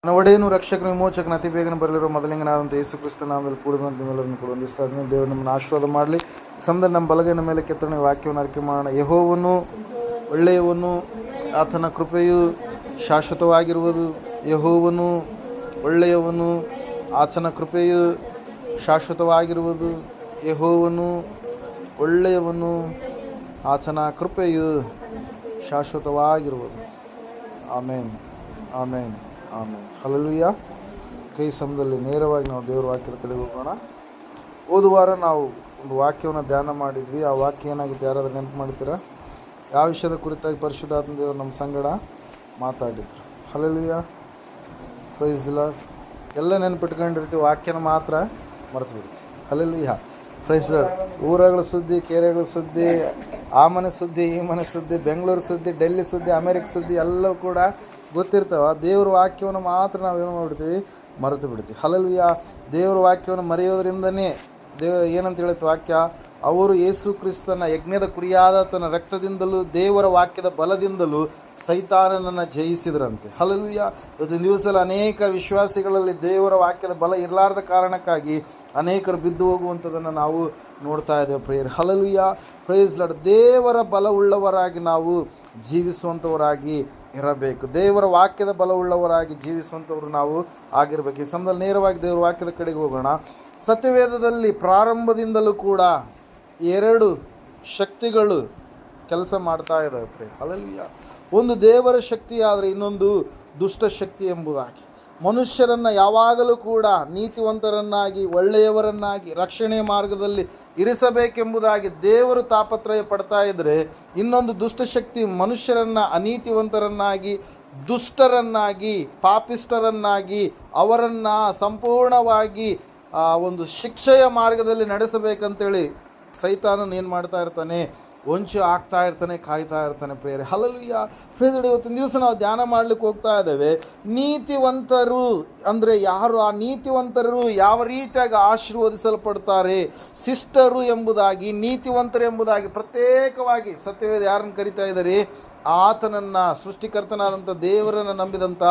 ನನ್ನ ಒಡೆಯನು ರಕ್ಷಕನ ವಿಮೋಚಕನ ಅತಿ ಬೇಗನೆ ಬರಲಿರೋ ಮೊದಲಿಂಗನಾದಂಥ ಯೇಸು ಕ್ರಿಸ್ತ ನಾಮದಲ್ಲಿ ಕೂಡಿದಂತೆ ನಿಮ್ಮೆಲ್ಲರನ್ನು ಕೂಡ ಹೊಂದಿಸ್ತಾ ಇದ್ದೀನಿ. ದೇವರು ನಮ್ಮನ್ನು ಆಶೀರ್ವಾದ ಮಾಡಲಿ. ಸಮಯದಲ್ಲಿ ನಮ್ಮ ಬಲಗೈನ ಮೇಲೆ ಕೆತ್ತನೆ ವಾಕ್ಯವನ್ನು ಅರಿಕೆ ಮಾಡೋಣ. ಯೆಹೋವನು ಒಳ್ಳೆಯವನು, ಆತನ ಕೃಪೆಯು ಶಾಶ್ವತವಾಗಿರುವುದು. ಯೆಹೋವನು ಒಳ್ಳೆಯವನು, ಆತನ ಕೃಪೆಯು ಶಾಶ್ವತವಾಗಿರುವುದು. ಯೆಹೋವನು ಒಳ್ಳೆಯವನು, ಆತನ ಕೃಪೆಯು ಶಾಶ್ವತವಾಗಿರುವುದು. ಆಮೇನ್, ಆಮೇನ್, ಆಮೇನ್. ಹಲ್ಲೆಲೂಯಾ. ಕೈ ಸಮಯದಲ್ಲಿ ನೇರವಾಗಿ ನಾವು ದೇವರ ವಾಕ್ಯದ ಕಡೆ ಹೋಗೋಣ. ಹೋದ ವಾರ ನಾವು ಒಂದು ವಾಕ್ಯವನ್ನು ಧ್ಯಾನ ಮಾಡಿದ್ವಿ. ಆ ವಾಕ್ಯ ಏನಾಗಿತ್ತು, ಯಾರಾದ್ರೂ ನೆನಪು ಮಾಡ್ತೀರಾ? ಯಾವ ವಿಷಯದ ಕುರಿತಾಗಿ ಪರಿಶುದ್ಧಾತ್ಮ ದೇವರು ನಮ್ಮ ಸಂಗಡ ಮಾತಾಡಿದ್ರು? Hallelujah, praise the Lord. ಎಲ್ಲ ನೆನಪಿಟ್ಕೊಂಡಿರ್ತೀವಿ, ವಾಕ್ಯನ ಮಾತ್ರ ಮರೆತು ಬಿಡ್ತೀವಿ. Hallelujah, praise the Lord. ಊರಗಳ ಸುದ್ದಿ, ಕೆರೆಗಳ ಸುದ್ದಿ, ಆ ಮನೆ ಸುದ್ದಿ, ಈ ಮನೆ ಸುದ್ದಿ, ಬೆಂಗಳೂರು ಸುದ್ದಿ, ಡೆಲ್ಲಿ ಸುದ್ದಿ, ಅಮೇರಿಕ ಸುದ್ದಿ ಎಲ್ಲವೂ ಕೂಡ ಗೊತ್ತಿರ್ತಾವ. ದೇವ್ರ ವಾಕ್ಯವನ್ನು ಮಾತ್ರ ನಾವು ಏನು ಮಾಡಿಬಿಡ್ತೀವಿ, ಮರೆತು ಬಿಡ್ತೀವಿ. ಹಲ್ಲೆಲೂಯಾ. ದೇವ್ರ ವಾಕ್ಯವನ್ನು ಮರೆಯೋದ್ರಿಂದನೇ ಏನಂತ ಹೇಳುತ್ತೆ ವಾಕ್ಯ, ಅವರು ಯೇಸು ಕ್ರಿಸ್ತನ ಯಜ್ಞದ ಕುರಿಯಾದ ತನ್ನ ರಕ್ತದಿಂದಲೂ ದೇವರ ವಾಕ್ಯದ ಬಲದಿಂದಲೂ ಸೈತಾನನನ್ನು ಜಯಿಸಿದ್ರಂತೆ. ಹಲ್ಲೆಲೂಯಾ. ಇವತ್ತಿನ ದಿವಸದಲ್ಲಿ ಅನೇಕ ವಿಶ್ವಾಸಿಗಳಲ್ಲಿ ದೇವರ ವಾಕ್ಯದ ಬಲ ಇರಲಾರ್ದ ಕಾರಣಕ್ಕಾಗಿ ಅನೇಕರು ಬಿದ್ದು ಹೋಗುವಂಥದ್ದನ್ನು ನಾವು ನೋಡ್ತಾ ಇದ್ದೇವೆ. ಪ್ರೇಯರ್. Hallelujah, praise Lord. ದೇವರ ಬಲವುಳ್ಳವರಾಗಿ ನಾವು ಜೀವಿಸುವಂಥವರಾಗಿ ಇರಬೇಕು. ದೇವರ ವಾಕ್ಯದ ಬಲವುಳ್ಳವರಾಗಿ ಜೀವಿಸುವಂಥವ್ರು ನಾವು ಆಗಿರಬೇಕು. ಈ ಸಮಯದಲ್ಲಿ ನೇರವಾಗಿ ದೇವರ ವಾಕ್ಯದ ಕಡೆಗೆ ಹೋಗೋಣ. ಸತ್ಯವೇದದಲ್ಲಿ ಪ್ರಾರಂಭದಿಂದಲೂ ಕೂಡ ಎರಡು ಶಕ್ತಿಗಳು ಕೆಲಸ ಮಾಡ್ತಾ ಇದ್ದಾವೆ. ಪ್ರೇಯರ್. ಹಲ್ಲೆಲೂಯಾ. ಒಂದು ದೇವರ ಶಕ್ತಿ ಆದರೆ ಇನ್ನೊಂದು ದುಷ್ಟ ಶಕ್ತಿ ಎಂಬುದಾಗಿ. ಮನುಷ್ಯರನ್ನು ಯಾವಾಗಲೂ ಕೂಡ ನೀತಿವಂತರನ್ನಾಗಿ, ಒಳ್ಳೆಯವರನ್ನಾಗಿ, ರಕ್ಷಣೆಯ ಮಾರ್ಗದಲ್ಲಿ ಇರಿಸಬೇಕೆಂಬುದಾಗಿ ದೇವರು ತಾಪತ್ರಯ ಪಡ್ತಾ ಇದ್ದರೆ, ಇನ್ನೊಂದು ದುಷ್ಟಶಕ್ತಿ ಮನುಷ್ಯರನ್ನು ಅನೀತಿವಂತರನ್ನಾಗಿ, ದುಷ್ಟರನ್ನಾಗಿ, ಪಾಪಿಷ್ಟರನ್ನಾಗಿ, ಅವರನ್ನು ಸಂಪೂರ್ಣವಾಗಿ ಒಂದು ಶಿಕ್ಷೆಯ ಮಾರ್ಗದಲ್ಲಿ ನಡೆಸಬೇಕಂತೇಳಿ ಸೈತಾನನು ಏನು ಮಾಡ್ತಾ ಇರ್ತಾನೆ, ಹೊಂಚು ಆಗ್ತಾ ಇರ್ತಾನೆ, ಕಾಯ್ತಾ ಇರ್ತಾನೆ. ಪ್ರೇರೆ. ಹಲ್ಲೆಲೂಯಾ. ಪ್ರೇರೆ. ಇವತ್ತಿನ ದಿವಸ ನಾವು ಧ್ಯಾನ ಮಾಡ್ಲಿಕ್ಕೆ ಹೋಗ್ತಾ ಇದ್ದೇವೆ. ನೀತಿವಂತರು ಅಂದರೆ ಯಾರು? ಆ ನೀತಿವಂತರು ಯಾವ ರೀತಿಯಾಗಿ ಆಶೀರ್ವದಿಸಲ್ಪಡ್ತಾರೆ, ಶಿಷ್ಟರು ಎಂಬುದಾಗಿ, ನೀತಿವಂತರು ಎಂಬುದಾಗಿ ಪ್ರತ್ಯೇಕವಾಗಿ ಸತ್ಯವೇದ ಯಾರನ್ನು ಕರಿತಾ ಇದ್ದಾರೆ? ಆತನನ್ನು, ಸೃಷ್ಟಿಕರ್ತನಾದಂಥ ದೇವರನ್ನು ನಂಬಿದಂಥ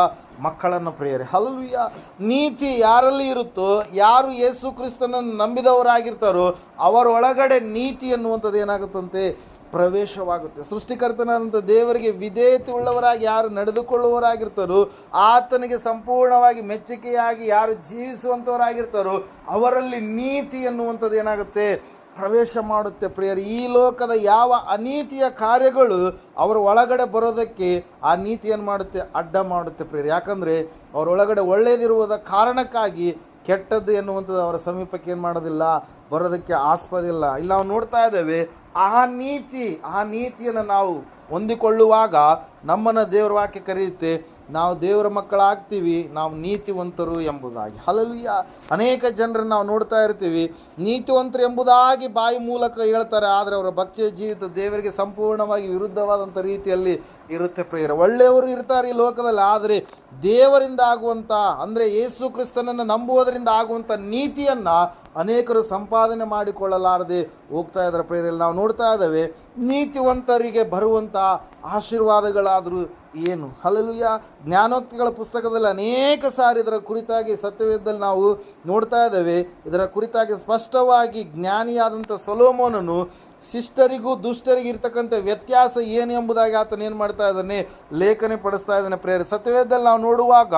ಮಕ್ಕಳನ್ನು. ಪ್ರೇರೆ. ಹಲ್ಲೆಲೂಯಾ. ನೀತಿ ಯಾರಲ್ಲಿ ಇರುತ್ತೋ, ಯಾರು ಯೇಸು ಕ್ರಿಸ್ತನನ್ನು ನಂಬಿದವರಾಗಿರ್ತಾರೋ ಅವರೊಳಗಡೆ ನೀತಿ ಎನ್ನುವಂಥದ್ದು ಏನಾಗುತ್ತಂತೆ, ಪ್ರವೇಶವಾಗುತ್ತೆ. ಸೃಷ್ಟಿಕರ್ತನಾದಂಥ ದೇವರಿಗೆ ವಿಧೇಯತೆ ಉಳ್ಳವರಾಗಿ ಯಾರು ನಡೆದುಕೊಳ್ಳುವವರಾಗಿರ್ತಾರೋ, ಆತನಿಗೆ ಸಂಪೂರ್ಣವಾಗಿ ಮೆಚ್ಚುಗೆಯಾಗಿ ಯಾರು ಜೀವಿಸುವಂಥವರಾಗಿರ್ತಾರೋ ಅವರಲ್ಲಿ ನೀತಿ ಎನ್ನುವಂಥದ್ದು ಏನಾಗುತ್ತೆ, ಪ್ರವೇಶ ಮಾಡುತ್ತೆ. ಪ್ರಿಯರು. ಈ ಲೋಕದ ಯಾವ ಅನೀತಿಯ ಕಾರ್ಯಗಳು ಅವರ ಒಳಗಡೆ ಬರೋದಕ್ಕೆ ಆ ನೀತಿಯನ್ನು ಮಾಡುತ್ತೆ, ಅಡ್ಡ ಮಾಡುತ್ತೆ. ಪ್ರಿಯರು. ಯಾಕಂದರೆ ಅವರೊಳಗಡೆ ಒಳ್ಳೆಯದಿರುವುದ ಕಾರಣಕ್ಕಾಗಿ ಕೆಟ್ಟದ್ದು ಎನ್ನುವಂಥದ್ದು ಅವರ ಸಮೀಪಕ್ಕೆ ಏನು ಮಾಡೋದಿಲ್ಲ, ಬರೋದಕ್ಕೆ ಆಸ್ಪದಿಲ್ಲ. ಇಲ್ಲಿ ನಾವು ನೋಡ್ತಾ ಇದ್ದೇವೆ, ಆ ನೀತಿಯನ್ನು ನಾವು ಹೊಂದಿಕೊಳ್ಳುವಾಗ ನಮ್ಮನ್ನು ದೇವರ ವಾಕ್ಯ ಕರೆಯುತ್ತೆ, ನಾವು ದೇವರ ಮಕ್ಕಳಾಗ್ತೀವಿ, ನಾವು ನೀತಿವಂತರು ಎಂಬುದಾಗಿ. ಹಲ್ಲೆಲೂಯಾ. ಅನೇಕ ಜನರನ್ನು ನಾವು ನೋಡ್ತಾ ಇರ್ತೀವಿ, ನೀತಿವಂತರು ಎಂಬುದಾಗಿ ಬಾಯಿ ಮೂಲಕ ಹೇಳ್ತಾರೆ, ಆದರೆ ಅವರ ಭಕ್ತಿಯ ಜೀವಿತ ದೇವರಿಗೆ ಸಂಪೂರ್ಣವಾಗಿ ವಿರುದ್ಧವಾದಂಥ ರೀತಿಯಲ್ಲಿ ಇರುತ್ತೆ. ಪ್ರಿಯರೇ. ಒಳ್ಳೆಯವರು ಇರ್ತಾರೆ ಈ ಲೋಕದಲ್ಲಿ, ಆದರೆ ದೇವರಿಂದ ಆಗುವಂಥ, ಅಂದರೆ ಯೇಸು ಕ್ರಿಸ್ತನನ್ನು ನಂಬುವುದರಿಂದ ಆಗುವಂಥ ನೀತಿಯನ್ನು ಅನೇಕರು ಸಂಪಾದನೆ ಮಾಡಿಕೊಳ್ಳಲಾರದೆ ಹೋಗ್ತಾ ಇದ್ದಾರೆ. ಪ್ರಿಯರಲ್ಲಿ. ನಾವು ನೋಡ್ತಾ ಇದ್ದೇವೆ, ನೀತಿವಂತರಿಗೆ ಬರುವಂಥ ಆಶೀರ್ವಾದಗಳಾದರೂ ಏನು? ಹಲ್ಲೆಲೂಯಾ. ಜ್ಞಾನೋಕ್ತಿಗಳ ಪುಸ್ತಕದಲ್ಲಿ ಅನೇಕ ಸಾರಿ ಇದರ ಕುರಿತಾಗಿ ಸತ್ಯವೇದದಲ್ಲಿ ನಾವು ನೋಡ್ತಾ ಇದ್ದೇವೆ. ಇದರ ಕುರಿತಾಗಿ ಸ್ಪಷ್ಟವಾಗಿ ಜ್ಞಾನಿಯಾದಂಥ ಸೊಲೊಮೋನನು ಶಿಷ್ಟರಿಗೂ ದುಷ್ಟರಿಗೂ ಇರ್ತಕ್ಕಂಥ ವ್ಯತ್ಯಾಸ ಏನು ಎಂಬುದಾಗಿ ಆತನ ಏನು ಮಾಡ್ತಾ ಇದ್ದಾನೆ, ಲೇಖನೆ ಪಡಿಸ್ತಾ ಇದ್ದಾನೆ. ಪ್ರೇರೆ. ಸತ್ಯವೇದದಲ್ಲಿ ನಾವು ನೋಡುವಾಗ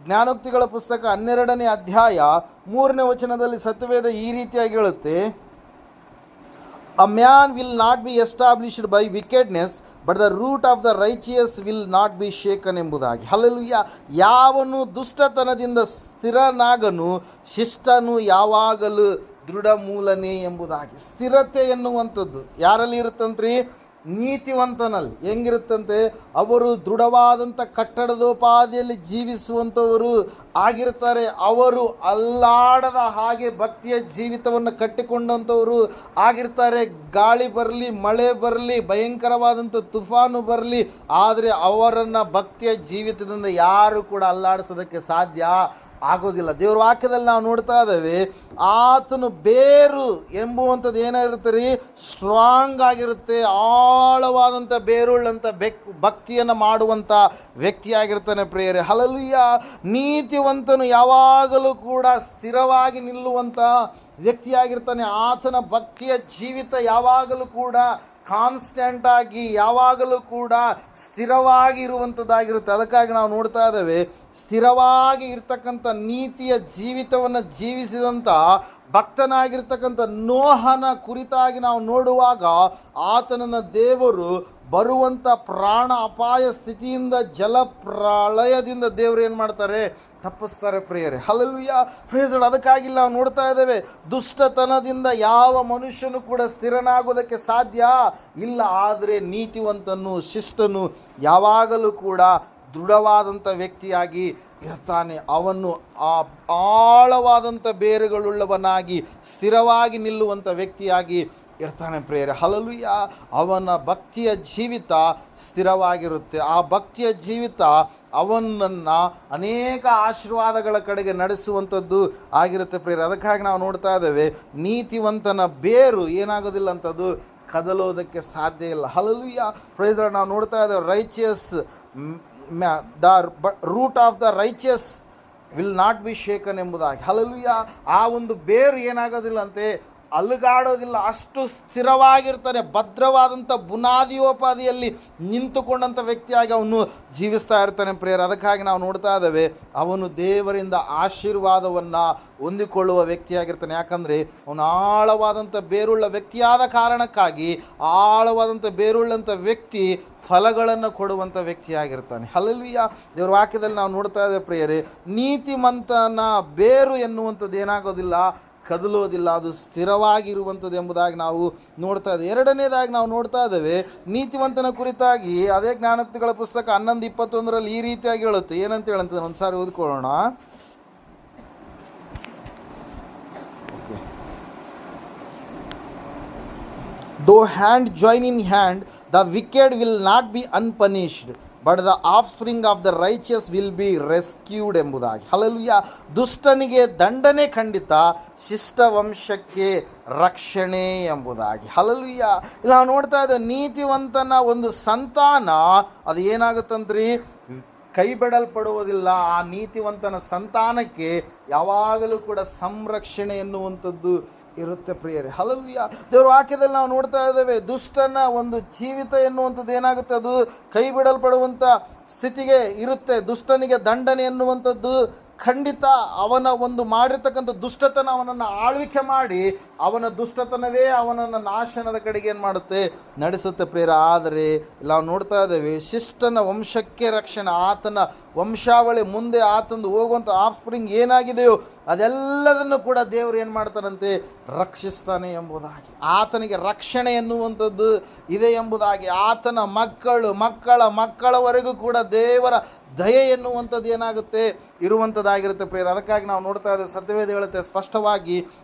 ಜ್ಞಾನೋಕ್ತಿಗಳ ಪುಸ್ತಕ 12ನೇ ಅಧ್ಯಾಯ 3ನೇ ವಚನದಲ್ಲಿ ಸತ್ಯವೇದ ಈ ರೀತಿಯಾಗಿ ಹೇಳುತ್ತೆ, a man will not be established by wickedness but the root of the righteous will not be shaken ಎಂಬುದಾಗಿ. ಹಲ್ಲೆಲೂಯಾ. ಯಾವನು ದುಷ್ಟತನದಿಂದ ಸ್ಥಿರನಾಗನು, ಶಿಷ್ಟನು ಯಾವಾಗಲೂ ದೃಢ ಮೂಲನೇ ಎಂಬುದಾಗಿ. ಸ್ಥಿರತೆ ಎನ್ನುವಂಥದ್ದು ಯಾರಲ್ಲಿ ಇರುತ್ತಂತ್ರಿ? ನೀತಿವಂತನಲ್ಲಿ. ಹೆಂಗಿರುತ್ತಂತೆ? ಅವರು ದೃಢವಾದಂಥ ಕಟ್ಟಡದೋಪಾದಿಯಲ್ಲಿ ಜೀವಿಸುವಂಥವರು ಆಗಿರ್ತಾರೆ. ಅವರು ಅಲ್ಲಾಡದ ಹಾಗೆ ಭಕ್ತಿಯ ಜೀವಿತವನ್ನು ಕಟ್ಟಿಕೊಂಡಂಥವರು ಆಗಿರ್ತಾರೆ. ಗಾಳಿ ಬರಲಿ, ಮಳೆ ಬರಲಿ, ಭಯಂಕರವಾದಂಥ ತುಫಾನು ಬರಲಿ, ಆದರೆ ಅವರನ್ನು ಭಕ್ತಿಯ ಜೀವಿತದಿಂದ ಯಾರು ಕೂಡ ಅಲ್ಲಾಡಿಸೋದಕ್ಕೆ ಸಾಧ್ಯ ಆಗೋದಿಲ್ಲ. ದೇವ್ರ ವಾಕ್ಯದಲ್ಲಿ ನಾವು ನೋಡ್ತಾ ಇದ್ದೇವೆ, ಆತನು ಬೇರು ಎಂಬುವಂಥದ್ದು ಏನಾಗಿರುತ್ತೆ ರೀ, ಸ್ಟ್ರಾಂಗ್ ಆಗಿರುತ್ತೆ, ಆಳವಾದಂಥ ಬೇರುಳ್ಳಂಥ ಭಕ್ತಿಯನ್ನು ಮಾಡುವಂಥ ವ್ಯಕ್ತಿಯಾಗಿರ್ತಾನೆ ಪ್ರಿಯರೇ. ಹಲ್ಲೆಲೂಯಾ. ನೀತಿವಂತನು ಯಾವಾಗಲೂ ಕೂಡ ಸ್ಥಿರವಾಗಿ ನಿಲ್ಲುವಂಥ ವ್ಯಕ್ತಿಯಾಗಿರ್ತಾನೆ. ಆತನ ಭಕ್ತಿಯ ಜೀವಿತ ಯಾವಾಗಲೂ ಕೂಡ ಕಾನ್ಸ್ಟೆಂಟ್ ಆಗಿ, ಯಾವಾಗಲೂ ಕೂಡ ಸ್ಥಿರವಾಗಿ ಇರುವಂಥದ್ದಾಗಿರುತ್ತೆ. ಅದಕ್ಕಾಗಿ ನಾವು ನೋಡ್ತಾ ಇದ್ದೇವೆ, ಸ್ಥಿರವಾಗಿ ಇರ್ತಕ್ಕಂಥ ನೀತಿಯ ಜೀವಿತವನ್ನು ಜೀವಿಸಿದಂಥ ಭಕ್ತನಾಗಿರ್ತಕ್ಕಂಥ ನೋಹನ ಕುರಿತಾಗಿ ನಾವು ನೋಡುವಾಗ, ಆತನನ್ನು ದೇವರು ಬರುವಂಥ ಪ್ರಾಣ ಅಪಾಯ ಸ್ಥಿತಿಯಿಂದ, ಜಲ ಪ್ರಳಯದಿಂದ ದೇವರು ಏನು ಮಾಡ್ತಾರೆ, ತಪ್ಪಿಸ್ತಾರೆ ಪ್ರಿಯರೇ. Hallelujah, praise Lord. ಅದಕ್ಕಾಗಿ ನಾವು ನೋಡ್ತಾ ಇದ್ದೇವೆ, ದುಷ್ಟತನದಿಂದ ಯಾವ ಮನುಷ್ಯನು ಕೂಡ ಸ್ಥಿರನಾಗೋದಕ್ಕೆ ಸಾಧ್ಯ ಇಲ್ಲ. ಆದರೆ ನೀತಿವಂತನು, ಶಿಷ್ಟನು ಯಾವಾಗಲೂ ಕೂಡ ದೃಢವಾದಂಥ ವ್ಯಕ್ತಿಯಾಗಿ ಇರ್ತಾನೆ. ಅವನು ಆಳವಾದಂಥ ಬೇರುಗಳುಳ್ಳವನಾಗಿ ಸ್ಥಿರವಾಗಿ ನಿಲ್ಲುವಂಥ ವ್ಯಕ್ತಿಯಾಗಿ ಇರ್ತಾನೆ ಪ್ರಿಯರೇ. ಹಲ್ಲೆಲೂಯಾ. ಅವನ ಭಕ್ತಿಯ ಜೀವಿತ ಸ್ಥಿರವಾಗಿರುತ್ತೆ. ಆ ಭಕ್ತಿಯ ಜೀವಿತ ಅವನನ್ನು ಅನೇಕ ಆಶೀರ್ವಾದಗಳ ಕಡೆಗೆ ನಡೆಸುವಂಥದ್ದು ಆಗಿರುತ್ತೆ ಪ್ರಿಯರೇ. ಅದಕ್ಕಾಗಿ ನಾವು ನೋಡ್ತಾ ಇದ್ದೇವೆ, ನೀತಿವಂತನ ಬೇರು ಏನಾಗೋದಿಲ್ಲ ಅಂಥದ್ದು, ಕದಲೋದಕ್ಕೆ ಸಾಧ್ಯ ಇಲ್ಲ. Hallelujah, praise Lord. ನಾವು ನೋಡ್ತಾ ಇದ್ದೇವೆ, righteous the root of the righteous will not be shaken ಎಂಬುದಾಗಿ. ಹಲ್ಲೆಲೂಯಾ. ಆ ಒಂದು ಬೇರು ಏನಾಗೋದಿಲ್ಲ ಅಂತೆ, ಅಲುಗಾಡೋದಿಲ್ಲ, ಅಷ್ಟು ಸ್ಥಿರವಾಗಿರ್ತಾನೆ. ಭದ್ರವಾದಂಥ ಬುನಾದಿಯೋಪಾದಿಯಲ್ಲಿ ನಿಂತುಕೊಂಡಂಥ ವ್ಯಕ್ತಿಯಾಗಿ ಅವನು ಜೀವಿಸ್ತಾ ಇರ್ತಾನೆ ಪ್ರಿಯರೇ. ಅದಕ್ಕಾಗಿ ನಾವು ನೋಡ್ತಾ ಇದ್ದೇವೆ, ಅವನು ದೇವರಿಂದ ಆಶೀರ್ವಾದವನ್ನು ಹೊಂದಿಕೊಳ್ಳುವ ವ್ಯಕ್ತಿಯಾಗಿರ್ತಾನೆ. ಯಾಕಂದರೆ ಅವನು ಆಳವಾದಂಥ ಬೇರುಳ್ಳ ವ್ಯಕ್ತಿಯಾದ ಕಾರಣಕ್ಕಾಗಿ, ಆಳವಾದಂಥ ಬೇರುಳ್ಳಂಥ ವ್ಯಕ್ತಿ ಫಲಗಳನ್ನು ಕೊಡುವಂಥ ವ್ಯಕ್ತಿಯಾಗಿರ್ತಾನೆ. ಹಲ್ಲೆಲೂಯಾ. ದೇವರ ವಾಕ್ಯದಲ್ಲಿ ನಾವು ನೋಡ್ತಾ ಇದ್ದೇವೆ ಪ್ರಿಯರೇ, ನೀತಿಮಂತನ ಬೇರು ಎನ್ನುವಂಥದ್ದು ಏನಾಗೋದಿಲ್ಲ, ಕದಲೋದಿಲ್ಲ, ಅದು ಸ್ಥಿರವಾಗಿರುವಂಥದ್ದು ಎಂಬುದಾಗಿ ನಾವು ನೋಡ್ತಾ ಇದ್ದೇವೆ. ಎರಡನೇದಾಗಿ ನಾವು ನೋಡ್ತಾ ಇದ್ದೇವೆ, ನೀತಿವಂತನ ಕುರಿತಾಗಿ ಅದೇ ಜ್ಞಾನೋಕ್ತಿಗಳ ಪುಸ್ತಕ 11:21 ಈ ರೀತಿಯಾಗಿ ಹೇಳುತ್ತೆ. ಏನಂತ ಹೇಳುತ್ತೆ, ಒಂದು ಸಾರಿ ಓದ್ಕೊಳ್ಳೋಣ. Though hand join in hand, the wicked will not be unpunished, but the offspring of the righteous will be rescued ಎಂಬುದಾಗಿ. ಹಲ್ಲೆಲೂಯಾ. ದುಷ್ಟನಿಗೆ ದಂಡನೆ ಖಂಡಿತ, ಶಿಷ್ಟ ವಂಶಕ್ಕೆ ರಕ್ಷಣೆ ಎಂಬುದಾಗಿ. ಹಲ್ಲೆಲೂಯಾ. ಇಲ್ಲಿ ನಾವು ನೋಡ್ತಾ ಇದ್ದೇವೆ, ನೀತಿವಂತನ ಒಂದು ಸಂತಾನ ಅದು ಏನಾಗುತ್ತಂದ್ರಿ, ಕೈ ಬಿಡಲ್ಪಡುವುದಿಲ್ಲ. ಆ ನೀತಿವಂತನ ಸಂತಾನಕ್ಕೆ ಯಾವಾಗಲೂ ಕೂಡ ಸಂರಕ್ಷಣೆ ಎನ್ನುವಂಥದ್ದು ಇರುತ್ತೆ ಪ್ರಿಯರೇ. ಹಲ್ಲೆಲೂಯಾ. ದೇವರ ವಾಕ್ಯದಲ್ಲಿ ನಾವು ನೋಡ್ತಾ ಇದ್ದೇವೆ, ದುಷ್ಟನ ಒಂದು ಜೀವಿತ ಎನ್ನುವಂಥದ್ದು ಏನಾಗುತ್ತೆ, ಅದು ಕೈ ಬಿಡಲ್ಪಡುವಂಥ ಸ್ಥಿತಿಗೆ ಇರುತ್ತೆ. ದುಷ್ಟನಿಗೆ ದಂಡನೆ ಎನ್ನುವಂಥದ್ದು ಖಂಡಿತ ಅವನ ಒಂದು ಮಾಡಿರ್ತಕ್ಕಂಥ ದುಷ್ಟತನ ಅವನನ್ನು ಆಳ್ವಿಕೆ ಮಾಡಿ, ಅವನ ದುಷ್ಟತನವೇ ಅವನನ್ನು ನಾಶನದ ಕಡೆಗೆ ಏನು ಮಾಡುತ್ತೆ, ನಡೆಸುತ್ತೆ ಪ್ರಿಯರ. ಆದರೆ ನಾವು ನೋಡ್ತಾ ಇದ್ದೇವೆ, ಶಿಷ್ಟನ ವಂಶಕ್ಕೆ ರಕ್ಷಣೆ, ಆತನ ವಂಶಾವಳಿ ಮುಂದೆ ಆತಂದು ಹೋಗುವಂಥ ಆಫ್ ಸ್ಪ್ರಿಂಗ್ ಏನಾಗಿದೆಯೋ ಅದೆಲ್ಲದನ್ನು ಕೂಡ ದೇವರು ಏನು ಮಾಡ್ತಾರಂತೆ, ರಕ್ಷಿಸ್ತಾನೆ ಎಂಬುದಾಗಿ. ಆತನಿಗೆ ರಕ್ಷಣೆ ಎನ್ನುವಂಥದ್ದು ಇದೆ ಎಂಬುದಾಗಿ. ಆತನ ಮಕ್ಕಳವರೆಗೂ ಕೂಡ ದೇವರ ದಯೆ ಎನ್ನುವಂಥದ್ದು ಏನಾಗುತ್ತೆ, ಇರುವಂಥದ್ದಾಗಿರುತ್ತೆ ಪ್ರಿಯರ. ಅದಕ್ಕಾಗಿ ನಾವು ನೋಡ್ತಾ ಇದ್ದೇವೆ, ಸತ್ಯವೇದ ಹೇಳುತ್ತೆ ಸ್ಪಷ್ಟವಾಗಿ,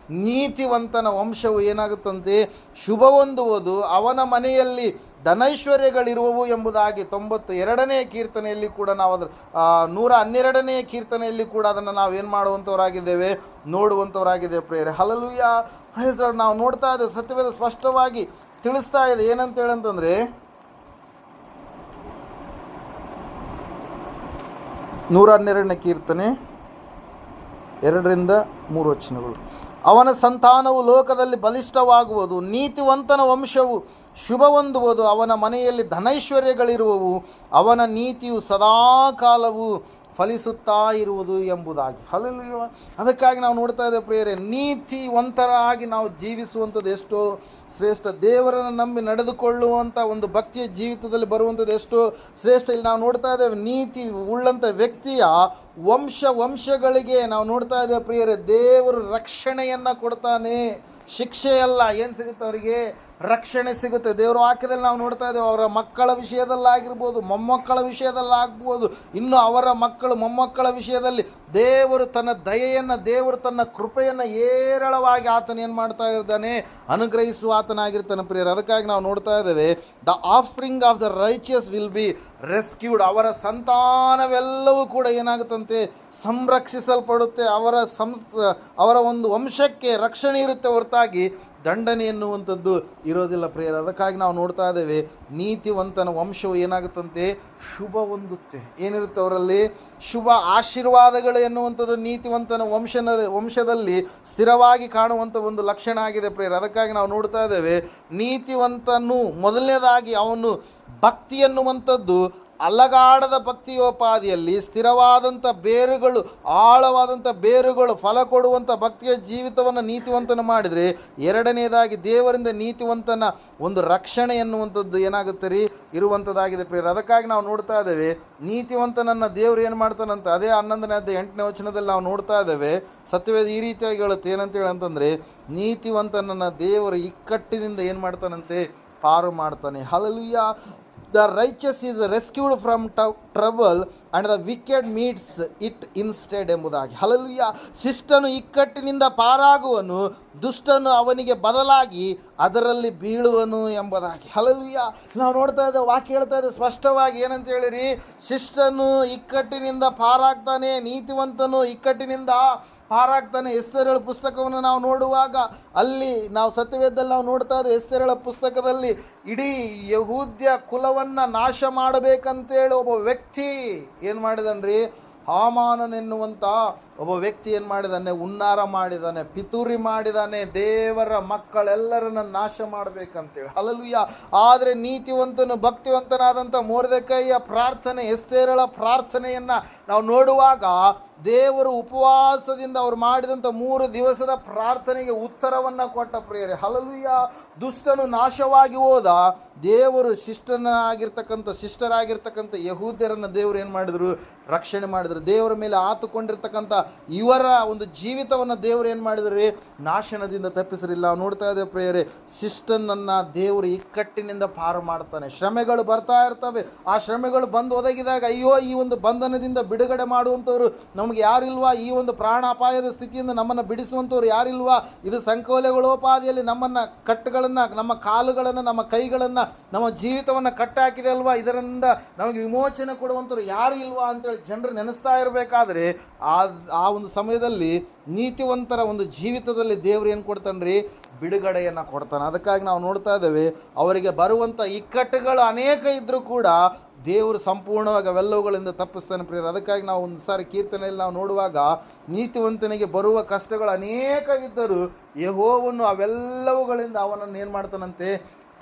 ನೀತಿವಂತನ ವಂಶವು ಏನಾಗುತ್ತಂತೆ, ಶುಭ ಹೊಂದುವುದು, ಅವನ ಮನೆಯಲ್ಲಿ ಧನೈಶ್ವರ್ಯಗಳಿರುವವು ಎಂಬುದಾಗಿ 92ನೇ ಕೀರ್ತನೆಯಲ್ಲಿ ಕೂಡ ನಾವು ಅದರ 112ನೇ ಕೀರ್ತನೆಯಲ್ಲಿ ಕೂಡ ಅದನ್ನು ನಾವು ಏನು ಮಾಡುವಂಥವರಾಗಿದ್ದೇವೆ, ನೋಡುವಂಥವರಾಗಿದ್ದೇವೆ ಪ್ರಿಯರೇ. ಹಲ್ಲೆಲೂಯಾ. Praise Lord. ನಾವು ನೋಡ್ತಾ ಇದ್ದೇವೆ, ಸತ್ಯವೇದ ಸ್ಪಷ್ಟವಾಗಿ ತಿಳಿಸ್ತಾ ಇದೆ. ಏನಂತ ಹೇಳಂತಂದರೆ, 112ನೇ ಕೀರ್ತನೆ 2-3 ವಚನಗಳು. ಅವನ ಸಂತಾನವು ಲೋಕದಲ್ಲಿ ಬಲಿಷ್ಠವಾಗುವುದು, ನೀತಿವಂತನ ವಂಶವು ಶುಭ ಹೊಂದುವುದು, ಅವನ ಮನೆಯಲ್ಲಿ ಧನೈಶ್ವರ್ಯಗಳಿರುವವು, ಅವನ ನೀತಿಯು ಸದಾಕಾಲವು ಫಲಿಸುತ್ತಾ ಇರುವುದು ಎಂಬುದಾಗಿ. ಹಲ್ಲೆಲೂಯಾ. ಅದಕ್ಕಾಗಿ ನಾವು ನೋಡ್ತಾ ಇದ್ದೇವೆ ಪ್ರಿಯರೇ, ನೀತಿವಂತರಾಗಿ ನಾವು ಜೀವಿಸುವಂಥದ್ದು ಎಷ್ಟೋ ಶ್ರೇಷ್ಠ. ದೇವರನ್ನು ನಂಬಿ ನಡೆದುಕೊಳ್ಳುವಂಥ ಒಂದು ಭಕ್ತಿಯ ಜೀವಿತದಲ್ಲಿ ಬರುವಂಥದ್ದು ಎಷ್ಟೋ ಶ್ರೇಷ್ಠ. ಇಲ್ಲಿ ನಾವು ನೋಡ್ತಾ ಇದ್ದೇವೆ, ನೀತಿ ಉಳ್ಳಂಥ ವ್ಯಕ್ತಿಯ ವಂಶಗಳಿಗೆ ನಾವು ನೋಡ್ತಾ ಇದ್ದೇವೆ ಪ್ರಿಯರೇ, ದೇವರು ರಕ್ಷಣೆಯನ್ನು ಕೊಡ್ತಾನೆ. ಶಿಕ್ಷೆಯಲ್ಲ, ಏನು ಸಿಗುತ್ತೆ ಅವರಿಗೆ, ರಕ್ಷಣೆ ಸಿಗುತ್ತೆ. ದೇವರ ವಾಕ್ಯದಲ್ಲಿ ನಾವು ನೋಡ್ತಾ ಇದ್ದೇವೆ, ಅವರ ಮಕ್ಕಳ ವಿಷಯದಲ್ಲಾಗಿರ್ಬೋದು, ಮೊಮ್ಮಕ್ಕಳ ವಿಷಯದಲ್ಲಾಗ್ಬೋದು, ಇನ್ನು ಅವರ ಮಕ್ಕಳು ಮೊಮ್ಮಕ್ಕಳ ವಿಷಯದಲ್ಲಿ ದೇವರು ತನ್ನ ದಯೆಯನ್ನು, ದೇವರು ತನ್ನ ಕೃಪೆಯನ್ನು ಏರಳವಾಗಿ ಆತನ ಏನು ಮಾಡ್ತಾ ಇದ್ದಾನೆ, ಅನುಗ್ರಹಿಸುವ ಆತನಾಗಿರ್ತಾನೆ ಪ್ರಿಯರು. ಅದಕ್ಕಾಗಿ ನಾವು ನೋಡ್ತಾ ಇದ್ದೇವೆ, the of spring of the righteous will B rescued. ಅವರ ಸಂತಾನವೆಲ್ಲವೂ ಕೂಡ ಏನಾಗುತ್ತಂತೆ, ಸಂರಕ್ಷಿಸಲ್ಪಡುತ್ತೆ. ಅವರ ಒಂದು ವಂಶಕ್ಕೆ ರಕ್ಷಣೆ ಇರುತ್ತೆ ಹೊರತಾಗಿ ದಂಡನೆ ಎನ್ನುವಂಥದ್ದು ಇರೋದಿಲ್ಲ ಪ್ರಿಯರು. ಅದಕ್ಕಾಗಿ ನಾವು ನೋಡ್ತಾ ಇದ್ದೇವೆ, ನೀತಿವಂತನ ವಂಶವು ಏನಾಗುತ್ತಂತೆ, ಶುಭ ಹೊಂದುತ್ತೆ. ಏನಿರುತ್ತೆ ಅವರಲ್ಲಿ, ಶುಭ ಆಶೀರ್ವಾದಗಳು ಎನ್ನುವಂಥದ್ದು ನೀತಿವಂತನ ವಂಶದಲ್ಲಿ ಸ್ಥಿರವಾಗಿ ಕಾಣುವಂಥ ಒಂದು ಲಕ್ಷಣ ಆಗಿದೆ ಪ್ರಿಯರು. ಅದಕ್ಕಾಗಿ ನಾವು ನೋಡ್ತಾ ಇದ್ದೇವೆ, ನೀತಿವಂತನು ಮೊದಲನೇದಾಗಿ ಅವನು ಭಕ್ತಿ ಎನ್ನುವಂಥದ್ದು ಅಲಗಾಡದ ಭಕ್ತಿಯೋಪಾದಿಯಲ್ಲಿ ಸ್ಥಿರವಾದಂಥ ಬೇರುಗಳು, ಆಳವಾದಂಥ ಬೇರುಗಳು, ಫಲ ಕೊಡುವಂಥ ಭಕ್ತಿಯ ಜೀವಿತವನ್ನು ನೀತಿವಂತನ ಮಾಡಿದರೆ, ಎರಡನೇದಾಗಿ ದೇವರಿಂದ ನೀತಿವಂತನ ಒಂದು ರಕ್ಷಣೆ ಎನ್ನುವಂಥದ್ದು ಏನಾಗುತ್ತೆ ರೀ, ಇರುವಂಥದ್ದಾಗಿದೆ ಪ್ರಿಯರು. ಅದಕ್ಕಾಗಿ ನಾವು ನೋಡ್ತಾ ಇದ್ದೇವೆ, ನೀತಿವಂತನನ್ನು ದೇವರು ಏನು ಮಾಡ್ತಾನಂತ, ಅದೇ 11ನೇ ಅಧ್ಯಾಯ 8ನೇ ವಚನದಲ್ಲಿ ನಾವು ನೋಡ್ತಾ ಇದ್ದೇವೆ. ಸತ್ಯವೇದ ಈ ರೀತಿಯಾಗಿ ಹೇಳುತ್ತೆ, ಏನಂತೇಳಿ ಅಂತಂದರೆ, ನೀತಿವಂತನನ್ನು ದೇವರು ಇಕ್ಕಟ್ಟಿನಿಂದ ಏನು ಮಾಡ್ತಾನಂತೆ, ಪಾರು ಮಾಡ್ತಾನೆ. Hallelujah. The righteous is rescued from trouble and the wicked meets it instead ಎಂಬುದಾಗಿ. ಹಲ್ಲೆಲೂಯಾ. ಶಿಷ್ಟನು ಇಕ್ಕಟ್ಟಿನಿಂದ ಪಾರಾಗುವನು, ದುಷ್ಟನು ಅವನಿಗೆ ಬದಲಾಗಿ ಅದರಲ್ಲಿ ಬೀಳುವನು ಎಂಬುದಾಗಿ. ಹಲ್ಲೆಲೂಯಾ. ನಾವು ನೋಡ್ತಾ ಇದ್ದೇವೆ, ವಾಕ್ಯ ಹೇಳ್ತಾ ಇದೆ ಸ್ಪಷ್ಟವಾಗಿ, ಏನಂತ ಹೇಳಿರಿ, ಶಿಷ್ಟನು ಇಕ್ಕಟ್ಟಿನಿಂದ ಪಾರಾಗ್ತಾನೆ, ನೀತಿವಂತನು ಇಕ್ಕಟ್ಟಿನಿಂದ ಪಾರಾಗ್ತಾನೆ. ಎಸ್ತೇರಳ ಪುಸ್ತಕವನ್ನು ನಾವು ನೋಡುವಾಗ ಅಲ್ಲಿ ನಾವು ಸತ್ಯವೇದದಲ್ಲಿ ನಾವು ನೋಡ್ತಾ ಇದ್ದೇವೆ, ಎಸ್ತೇರಳ ಪುಸ್ತಕದಲ್ಲಿ ಇಡೀ ಯಹೂದ್ಯ ಕುಲವನ್ನು ನಾಶ ಮಾಡಬೇಕಂತೇಳಿ ಒಬ್ಬ ವ್ಯಕ್ತಿ ಏನು ಮಾಡಿದನ್ರಿ, ಹಾಮಾನನೆನ್ನುವಂಥ ಒಬ್ಬ ವ್ಯಕ್ತಿ ಏನು ಮಾಡಿದಾನೆ, ಉನ್ನಾರ ಮಾಡಿದಾನೆ, ಪಿತೂರಿ ಮಾಡಿದಾನೆ, ದೇವರ ಮಕ್ಕಳೆಲ್ಲರನ್ನ ನಾಶ ಮಾಡಬೇಕಂತೇಳಿ. ಹಲ್ಲೆಲೂಯಾ. ಆದರೆ ನೀತಿವಂತನು ಭಕ್ತಿವಂತನಾದಂಥ ಮೊರ್ದೆಕೈಯ ಪ್ರಾರ್ಥನೆ, ಎಸ್ತೇರಳ ಪ್ರಾರ್ಥನೆಯನ್ನು ನಾವು ನೋಡುವಾಗ ದೇವರು ಉಪವಾಸದಿಂದ ಅವರು ಮಾಡಿದಂಥ 3 ದಿವಸದ ಪ್ರಾರ್ಥನೆಗೆ ಉತ್ತರವನ್ನು ಕೊಟ್ಟ ಪ್ರಿಯರೇ. ಹಲ್ಲೆಲೂಯಾ. ದುಷ್ಟನು ನಾಶವಾಗಿ ಹೋದ, ದೇವರು ಶಿಷ್ಟರಾಗಿರ್ತಕ್ಕಂಥ ಯಹೂದ್ಯರನ್ನು ದೇವರು ಏನು ಮಾಡಿದರು, ರಕ್ಷಣೆ ಮಾಡಿದರು. ದೇವರ ಮೇಲೆ ಆತುಕೊಂಡಿರ್ತಕ್ಕಂಥ ಇವರ ಒಂದು ಜೀವಿತವನ್ನು ದೇವರು ಏನು ಮಾಡಿದ್ರಿ, ನಾಶನದಿಂದ ತಪ್ಪಿಸಲಿಲ್ಲ. ನೋಡ್ತಾ ಇದ್ದೇವೆ ಪ್ರಿಯರೇ, ಶಿಷ್ಟನನ್ನು ದೇವರು ಇಕ್ಕಟ್ಟಿನಿಂದ ಪಾರು ಮಾಡ್ತಾನೆ. ಶ್ರಮೆಗಳು ಬರ್ತಾ ಇರ್ತವೆ, ಆ ಶ್ರಮೆಗಳು ಬಂದು ಒದಗಿದಾಗ, ಅಯ್ಯೋ ಈ ಒಂದು ಬಂಧನದಿಂದ ಬಿಡುಗಡೆ ಮಾಡುವಂಥವ್ರು ನಮಗೆ ಯಾರಿಲ್ವಾ, ಈ ಒಂದು ಪ್ರಾಣಾಪಾಯದ ಸ್ಥಿತಿಯಿಂದ ನಮ್ಮನ್ನು ಬಿಡಿಸುವಂಥವ್ರು ಯಾರಿಲ್ವಾ, ಇದು ಸಂಕೋಲೆಗಳೋಪಾದಿಯಲ್ಲಿ ನಮ್ಮನ್ನು ಕಟ್ಟುಗಳನ್ನು, ನಮ್ಮ ಕಾಲುಗಳನ್ನು, ನಮ್ಮ ಕೈಗಳನ್ನು, ನಮ್ಮ ಜೀವಿತವನ್ನು ಕಟ್ಟಾಕಿದೆ ಅಲ್ವಾ, ಇದರಿಂದ ನಮಗೆ ವಿಮೋಚನೆ ಕೊಡುವಂಥವ್ರು ಯಾರು ಇಲ್ವಾ ಅಂತೇಳಿ ಜನರು ನೆನೆಸ್ತಾ ಇರಬೇಕಾದ್ರೆ, ಆ ಒಂದು ಸಮಯದಲ್ಲಿ ನೀತಿವಂತರ ಒಂದು ಜೀವಿತದಲ್ಲಿ ದೇವರು ಏನು ಕೊಡ್ತಾನ್ರಿ, ಬಿಡುಗಡೆಯನ್ನು ಕೊಡ್ತಾನೆ. ಅದಕ್ಕಾಗಿ ನಾವು ನೋಡ್ತಾ ಇದ್ದೇವೆ, ಅವರಿಗೆ ಬರುವಂಥ ಇಕ್ಕಟ್ಟುಗಳು ಅನೇಕ ಇದ್ದರೂ ಕೂಡ ದೇವರು ಸಂಪೂರ್ಣವಾಗಿ ಅವೆಲ್ಲವುಗಳಿಂದ ತಪ್ಪಿಸ್ತಾನೆ ಪ್ರಿಯರು. ಅದಕ್ಕಾಗಿ ನಾವು ಒಂದು ಸಾರಿ ಕೀರ್ತನೆಯಲ್ಲಿ ನಾವು ನೋಡುವಾಗ, ನೀತಿವಂತನಿಗೆ ಬರುವ ಕಷ್ಟಗಳು ಅನೇಕವಿದ್ದರೂ ಯೆಹೋವನು ಅವೆಲ್ಲವುಗಳಿಂದ ಅವನನ್ನು ಏನು ಮಾಡ್ತಾನಂತೆ,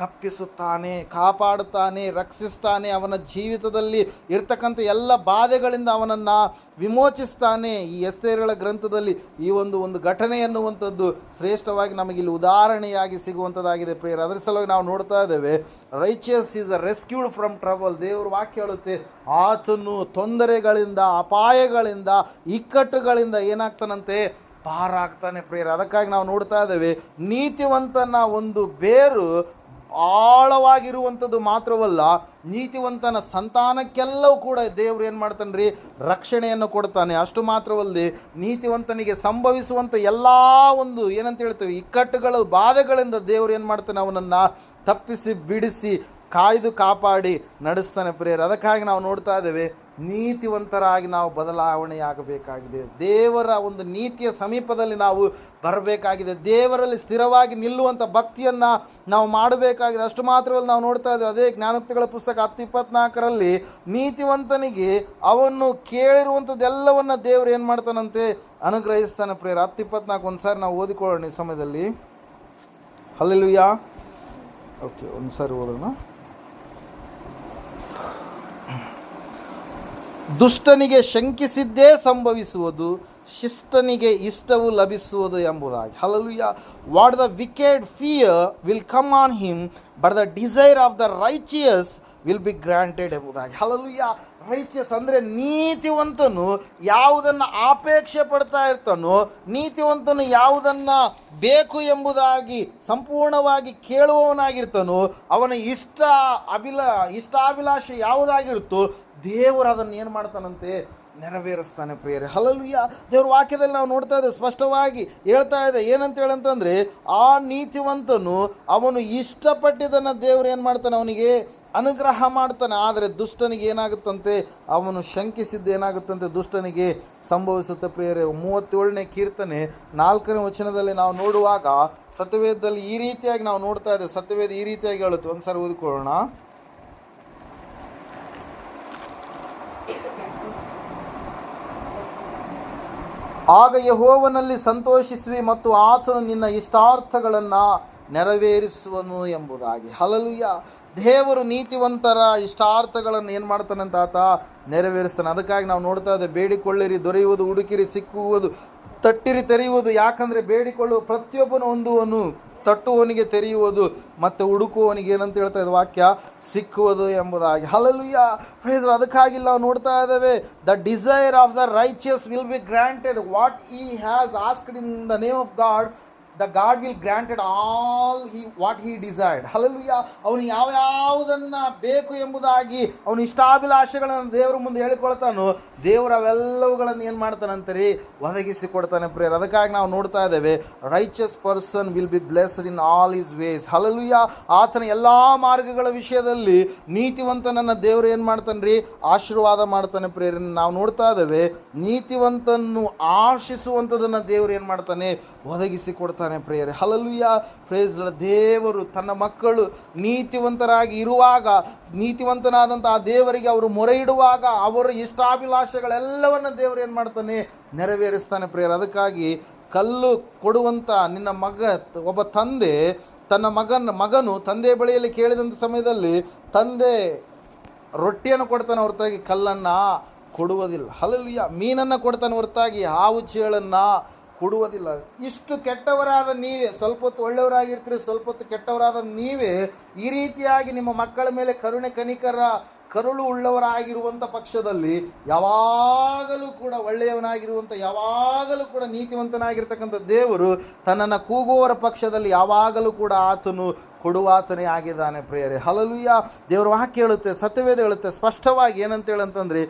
ತಪ್ಪಿಸುತ್ತಾನೆ, ಕಾಪಾಡುತ್ತಾನೆ, ರಕ್ಷಿಸ್ತಾನೆ. ಅವನ ಜೀವಿತದಲ್ಲಿ ಇರ್ತಕ್ಕಂಥ ಎಲ್ಲ ಬಾಧೆಗಳಿಂದ ಅವನನ್ನು ವಿಮೋಚಿಸ್ತಾನೆ. ಈ ಎಸ್ತೇರಳ ಗ್ರಂಥದಲ್ಲಿ ಈ ಒಂದು ಘಟನೆ ಎನ್ನುವಂಥದ್ದು ಶ್ರೇಷ್ಠವಾಗಿ ನಮಗಿಲ್ಲಿ ಉದಾಹರಣೆಯಾಗಿ ಸಿಗುವಂಥದ್ದಾಗಿದೆ ಪ್ರಿಯರು. ಅದರ ಸಲುವಾಗಿ ನಾವು ನೋಡ್ತಾ ಇದ್ದೇವೆ, righteous is rescued from trouble. ದೇವರು ವಾಕ್ಯ ಹೇಳುತ್ತೆ, ಆತನು ತೊಂದರೆಗಳಿಂದ, ಅಪಾಯಗಳಿಂದ, ಇಕ್ಕಟ್ಟುಗಳಿಂದ ಏನಾಗ್ತಾನಂತೆ, ಪಾರಾಗ್ತಾನೆ ಪ್ರಿಯರು. ಅದಕ್ಕಾಗಿ ನಾವು ನೋಡ್ತಾ ಇದ್ದೇವೆ, ನೀತಿವಂತನ ಒಂದು ಬೇರು ಆಳವಾಗಿರುವಂಥದ್ದು ಮಾತ್ರವಲ್ಲ, ನೀತಿವಂತನ ಸಂತಾನಕ್ಕೆಲ್ಲವೂ ಕೂಡ ದೇವರು ಏನು ಮಾಡ್ತಾನೆ ರೀ, ರಕ್ಷಣೆಯನ್ನು ಕೊಡ್ತಾನೆ. ಅಷ್ಟು ಮಾತ್ರವಲ್ಲದೆ ನೀತಿವಂತನಿಗೆ ಸಂಭವಿಸುವಂಥ ಎಲ್ಲ ಒಂದು ಏನಂತ ಹೇಳ್ತೇವೆ ಇಕ್ಕಟ್ಟುಗಳು, ಬಾಧೆಗಳಿಂದ ದೇವರು ಏನು ಮಾಡ್ತಾನೆ, ಅವನನ್ನು ತಪ್ಪಿಸಿ ಬಿಡಿಸಿ ಕಾಯ್ದು ಕಾಪಾಡಿ ನಡೆಸ್ತಾನೆ ಪ್ರಿಯರು. ಅದಕ್ಕಾಗಿ ನಾವು ನೋಡ್ತಾ ಇದ್ದೇವೆ, ನೀತಿವಂತರಾಗಿ ನಾವು ಬದಲಾವಣೆಯಾಗಬೇಕಾಗಿದೆ. ದೇವರ ಒಂದು ನೀತಿಯ ಸಮೀಪದಲ್ಲಿ ನಾವು ಬರಬೇಕಾಗಿದೆ. ದೇವರಲ್ಲಿ ಸ್ಥಿರವಾಗಿ ನಿಲ್ಲುವಂಥ ಭಕ್ತಿಯನ್ನು ನಾವು ಮಾಡಬೇಕಾಗಿದೆ. ಅಷ್ಟು ಮಾತ್ರವಲ್ಲ, ನಾವು ನೋಡ್ತಾ ಇದ್ದೇವೆ, ಅದೇ ಜ್ಞಾನೋಕ್ತಿಗಳ ಪುಸ್ತಕ 10:24 ನೀತಿವಂತನಿಗೆ ಅವನು ಕೇಳಿರುವಂಥದ್ದೆಲ್ಲವನ್ನು ದೇವರು ಏನು ಮಾಡ್ತಾನಂತೆ, ಅನುಗ್ರಹಿಸ್ತಾನೆ ಪ್ರಿಯರು. 10:24 ಒಂದು ಸಾರಿ ನಾವು ಓದಿಕೊಳ್ಳೋಣ ಈ ಸಮಯದಲ್ಲಿ. ಹಲ್ಲೆಲೂಯಾ. ಓಕೆ, ಒಂದು ಸಾರಿ ಓದೋಣ. ದುಷ್ಟನಿಗೆ ಶಂಕಿಸಿದ್ದೇ ಸಂಭವಿಸುವುದು, ಶಿಷ್ಟನಿಗೆ ಇಷ್ಟವು ಲಭಿಸುವುದು ಎಂಬುದಾಗಿ. Hallelujah. What the wicked fear will come on him, but the desire of the righteous will be granted ಎಂಬುದಾಗಿ. ಹಲ್ಲೆಲೂಯಾ. ರೈಚಸ್ ಅಂದರೆ ನೀತಿವಂತನು ಯಾವುದನ್ನು ಅಪೇಕ್ಷೆ ಪಡ್ತಾ ಇರ್ತಾನೋ, ನೀತಿವಂತನು ಯಾವುದನ್ನು ಬೇಕು ಎಂಬುದಾಗಿ ಸಂಪೂರ್ಣವಾಗಿ ಕೇಳುವವನಾಗಿರ್ತಾನೋ, ಅವನ ಇಷ್ಟಾಭಿಲಾಷೆ ಯಾವುದಾಗಿರುತ್ತೋ ದೇವರು ಅದನ್ನು ಏನು ಮಾಡ್ತಾನಂತೆ, ನೆರವೇರಿಸ್ತಾನೆ ಪ್ರಿಯರೇ. ಹಲ್ಲೆಲೂಯಾ. ದೇವ್ರ ವಾಕ್ಯದಲ್ಲಿ ನಾವು ನೋಡ್ತಾ ಇದ್ದೇವೆ, ಸ್ಪಷ್ಟವಾಗಿ ಹೇಳ್ತಾ ಇದೆ. ಏನಂತ ಹೇಳಂತಂದ್ರೆ, ಆ ನೀತಿವಂತನು ಅವನು ಇಷ್ಟಪಟ್ಟಿದ್ದನ್ನು ದೇವ್ರು ಏನು ಮಾಡ್ತಾನೆ, ಅವನಿಗೆ ಅನುಗ್ರಹ ಮಾಡ್ತಾನೆ. ಆದರೆ ದುಷ್ಟನಿಗೆ ಏನಾಗುತ್ತಂತೆ, ಅವನು ಶಂಕಿಸಿದ್ದು ಏನಾಗುತ್ತಂತೆ, ದುಷ್ಟನಿಗೆ ಸಂಭವಿಸುತ್ತೆ ಪ್ರಿಯರೇ. 37ನೇ ಕೀರ್ತನೆ 4ನೇ ವಚನದಲ್ಲಿ ನಾವು ನೋಡುವಾಗ ಸತ್ಯವೇದದಲ್ಲಿ ಈ ರೀತಿಯಾಗಿ ನಾವು ನೋಡ್ತಾ ಇದ್ದೇವೆ. ಸತ್ಯವೇದ ಈ ರೀತಿಯಾಗಿ ಹೇಳುತ್ತೆ. ಒಂದ್ಸಾರಿ ಓದಿಕೊಳ್ಳೋಣ. ಆಗ ಯೆಹೋವನಲ್ಲಿ ಸಂತೋಷಿಸುವಿ ಮತ್ತು ಆತನು ನಿನ್ನ ಇಷ್ಟಾರ್ಥಗಳನ್ನು ನೆರವೇರಿಸುವನು ಎಂಬುದಾಗಿ. ಹಲ್ಲೆಲೂಯಾ. ದೇವರು ನೀತಿವಂತರ ಇಷ್ಟಾರ್ಥಗಳನ್ನು ಏನು ಮಾಡ್ತಾನಂತ ಆತ ನೆರವೇರಿಸ್ತಾನೆ. ಅದಕ್ಕಾಗಿ ನಾವು ನೋಡ್ತಾ ಇದ್ದೇವೆ, ಬೇಡಿಕೊಳ್ಳಿರಿ ದೊರೆಯುವುದು, ಹುಡುಕಿರಿ ಸಿಕ್ಕುವುದು, ತಟ್ಟಿರಿ ತೆರೆಯುವುದು. ಯಾಕಂದರೆ ಬೇಡಿಕೊಳ್ಳುವ ಪ್ರತಿಯೊಬ್ಬನು ಹೊಂದುವನು, ತಟ್ಟುವವನಿಗೆ ತೆರೆಯುವುದು, ಮತ್ತು ಹುಡುಕುವವನಿಗೆ ಏನಂತ ಹೇಳ್ತಾ ಇದೆ ವಾಕ್ಯ, ಸಿಕ್ಕುವುದು ಎಂಬುದಾಗಿ. ಹಲ್ಲೆಲೂಯಾ. ಪ್ರೈಸ್. ಅದಕ್ಕಾಗಿ ನಾವು ನೋಡ್ತಾ ಇದ್ದೇವೆ, the desire of the righteous will be granted. What he has asked in the name of God, the God will granted all what he desired. Hallelujah. ಅವನು ಯಾವುದನ್ನು ಬೇಕು ಎಂಬುದಾಗಿ ಅವನು ಇಷ್ಟಾಭಿಲಾಷೆಗಳನ್ನು ದೇವರ ಮುಂದೆ ಹೇಳಿಕೊಳ್ತಾನೋ, ದೇವರು ಅವೆಲ್ಲವುಗಳನ್ನು ಏನು ಮಾಡ್ತಾನಂತರಿ, ಒದಗಿಸಿ ಕೊಡ್ತಾನೆ ಪ್ರೇಯರ್. ಅದಕ್ಕಾಗಿ ನಾವು ನೋಡ್ತಾ ಇದ್ದೇವೆ, righteous person will be blessed in all his ways. Hallelujah. ಆತನ ಎಲ್ಲ ಮಾರ್ಗಗಳ ವಿಷಯದಲ್ಲಿ ನೀತಿವಂತನನ್ನು ದೇವರು ಏನು ಮಾಡ್ತಾನೆ ರೀ, ಆಶೀರ್ವಾದ ಮಾಡ್ತಾನೆ ಪ್ರೇಯರ್. ನಾವು ನೋಡ್ತಾ ಇದ್ದೇವೆ, ನೀತಿವಂತನ್ನು ಆಶಿಸುವಂಥದ್ದನ್ನು ದೇವರು ಏನು ಮಾಡ್ತಾನೆ, ಒದಗಿಸಿ ಕೊಡ್ತಾನೆ ಪ್ರೇಯರ್. ಹಲ್ಲೆಲೂಯಾ. ಪ್ರೇಸ್. ದೇವರು ತನ್ನ ಮಕ್ಕಳು ನೀತಿವಂತರಾಗಿ ಇರುವಾಗ, ನೀತಿವಂತನಾದಂಥ ಆ ದೇವರಿಗೆ ಅವರು ಮೊರೆ ಇಡುವಾಗ, ಅವರ ಇಷ್ಟಾಭಿಲಾಷೆಗಳೆಲ್ಲವನ್ನು ದೇವರು ಏನು ಮಾಡ್ತಾನೆ, ನೆರವೇರಿಸ್ತಾನೆ ಪ್ರೇಯರ್. ಅದಕ್ಕಾಗಿ ಕಲ್ಲು ಕೊಡುವಂಥ ನಿನ್ನ ಒಬ್ಬ ತಂದೆ ತನ್ನ ಮಗನು ತಂದೆ ಬಳಿಯಲ್ಲಿ ಕೇಳಿದಂಥ ಸಮಯದಲ್ಲಿ ತಂದೆ ರೊಟ್ಟಿಯನ್ನು ಕೊಡ್ತಾನೆ ಹೊರತಾಗಿ ಕಲ್ಲನ್ನು ಕೊಡುವುದಿಲ್ಲ. ಹಲ್ಲೆಲೂಯಾ. ಮೀನನ್ನು ಕೊಡ್ತಾನೆ ಹೊರತಾಗಿ ಹಾವು ಚೇಳನ್ನು ಕೊಡುವುದಿಲ್ಲ. ಇಷ್ಟು ಕೆಟ್ಟವರಾದ ನೀವೇ, ಸ್ವಲ್ಪ ಹೊತ್ತು ಒಳ್ಳೆಯವರಾಗಿರ್ತೀರಿ, ಸ್ವಲ್ಪ ಹೊತ್ತು ಕೆಟ್ಟವರಾದ ನೀವೇ ಈ ರೀತಿಯಾಗಿ ನಿಮ್ಮ ಮಕ್ಕಳ ಮೇಲೆ ಕರುಳು ಉಳ್ಳವರಾಗಿರುವಂಥ ಪಕ್ಷದಲ್ಲಿ ಯಾವಾಗಲೂ ಕೂಡ ಒಳ್ಳೆಯವನಾಗಿರುವಂಥ, ಯಾವಾಗಲೂ ಕೂಡ ನೀತಿವಂತನಾಗಿರ್ತಕ್ಕಂಥ ದೇವರು ತನ್ನನ್ನು ಕೂಗುವವರ ಪಕ್ಷದಲ್ಲಿ ಯಾವಾಗಲೂ ಕೂಡ ಆತನು ಕೊಡುವಾತನೇ ಆಗಿದ್ದಾನೆ ಪ್ರಿಯರೇ. ಹಲ್ಲೆಲೂಯಾ. ದೇವರ ವಾಕ್ಯ ಹೇಳುತ್ತೆ, ಸತ್ಯವೇದ ಹೇಳುತ್ತೆ ಸ್ಪಷ್ಟವಾಗಿ. ಏನಂತ ಹೇಳಂತಂದ್ರೆ,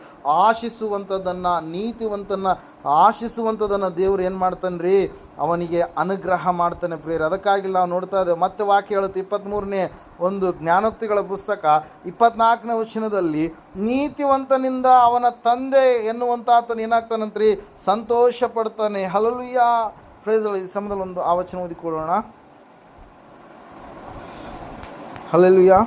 ಆಶಿಸುವಂಥದ್ದನ್ನು, ನೀತಿವಂತನ ಆಶಿಸುವಂಥದ್ದನ್ನು ದೇವರು ಏನು ಮಾಡ್ತಾನೆ ರೀ, ಅವನಿಗೆ ಅನುಗ್ರಹ ಮಾಡ್ತಾನೆ ಪ್ರಿಯರೇ. ಅದಕ್ಕಾಗಿ ನಾವು ನೋಡ್ತಾ ಇದ್ದೇವೆ. ಮತ್ತೆ ವಾಕ್ಯ ಹೇಳುತ್ತೆ 23ನೇ ಒಂದು ಜ್ಞಾನೋಕ್ತಿಗಳ ಪುಸ್ತಕ 24ನೇ ವಚನದಲ್ಲಿ, ನೀತಿವಂತನಿಂದ ಅವನ ತಂದೆ ಎನ್ನುವಂಥ ಆತನು ಏನಾಗ್ತಾನಂತ್ರಿ, ಸಂತೋಷ ಪಡ್ತಾನೆ. ಹಲ್ಲೆಲೂಯಾ. ಪ್ರೈಸ್. ಈ ಸಮಯದಲ್ಲಿ ಒಂದು ಆ ವಚನ ಓದಿಕೊಳ್ಳೋಣ. Hallelujah.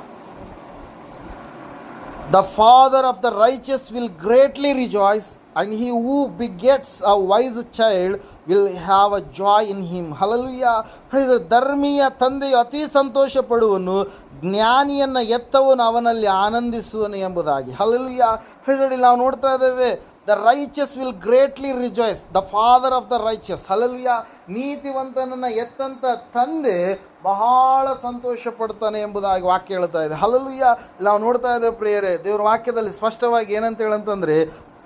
The father of the righteous will greatly rejoice, and he who begets a wise child will have a joy in him. Hallelujah. Praise. ಧರ್ಮೀಯ ತಂದೆಯು ಅತಿ ಸಂತೋಷ ಪಡುವನು, ಜ್ಞಾನಿಯನ್ನು ಎತ್ತವನು ಅವನಲ್ಲಿ ಆನಂದಿಸುವನು ಎಂಬುದಾಗಿ. ಹಲ್ಲೆಲೂಯಾ. ಪ್ರೈಸ್. ನಾವು ನೋಡ್ತಾ ಇದ್ದೇವೆ, the righteous will greatly rejoice, the father of the righteous. Hallelujah. ನೀತಿವಂತನನ್ನು ಎತ್ತಂತ ತಂದೆ ಬಹಳ ಸಂತೋಷ ಪಡ್ತಾನೆ ಎಂಬುದಾಗಿ ವಾಕ್ಯ ಹೇಳ್ತಾ ಇದೆ. ಹಲ್ಲೆಲೂಯಾ. ನಾವು ನೋಡ್ತಾ ಇದ್ದೇವೆ ಪ್ರಿಯರೇ, ದೇವರ ವಾಕ್ಯದಲ್ಲಿ ಸ್ಪಷ್ಟವಾಗಿ ಏನಂತ ಹೇಳಂತಂದ್ರೆ,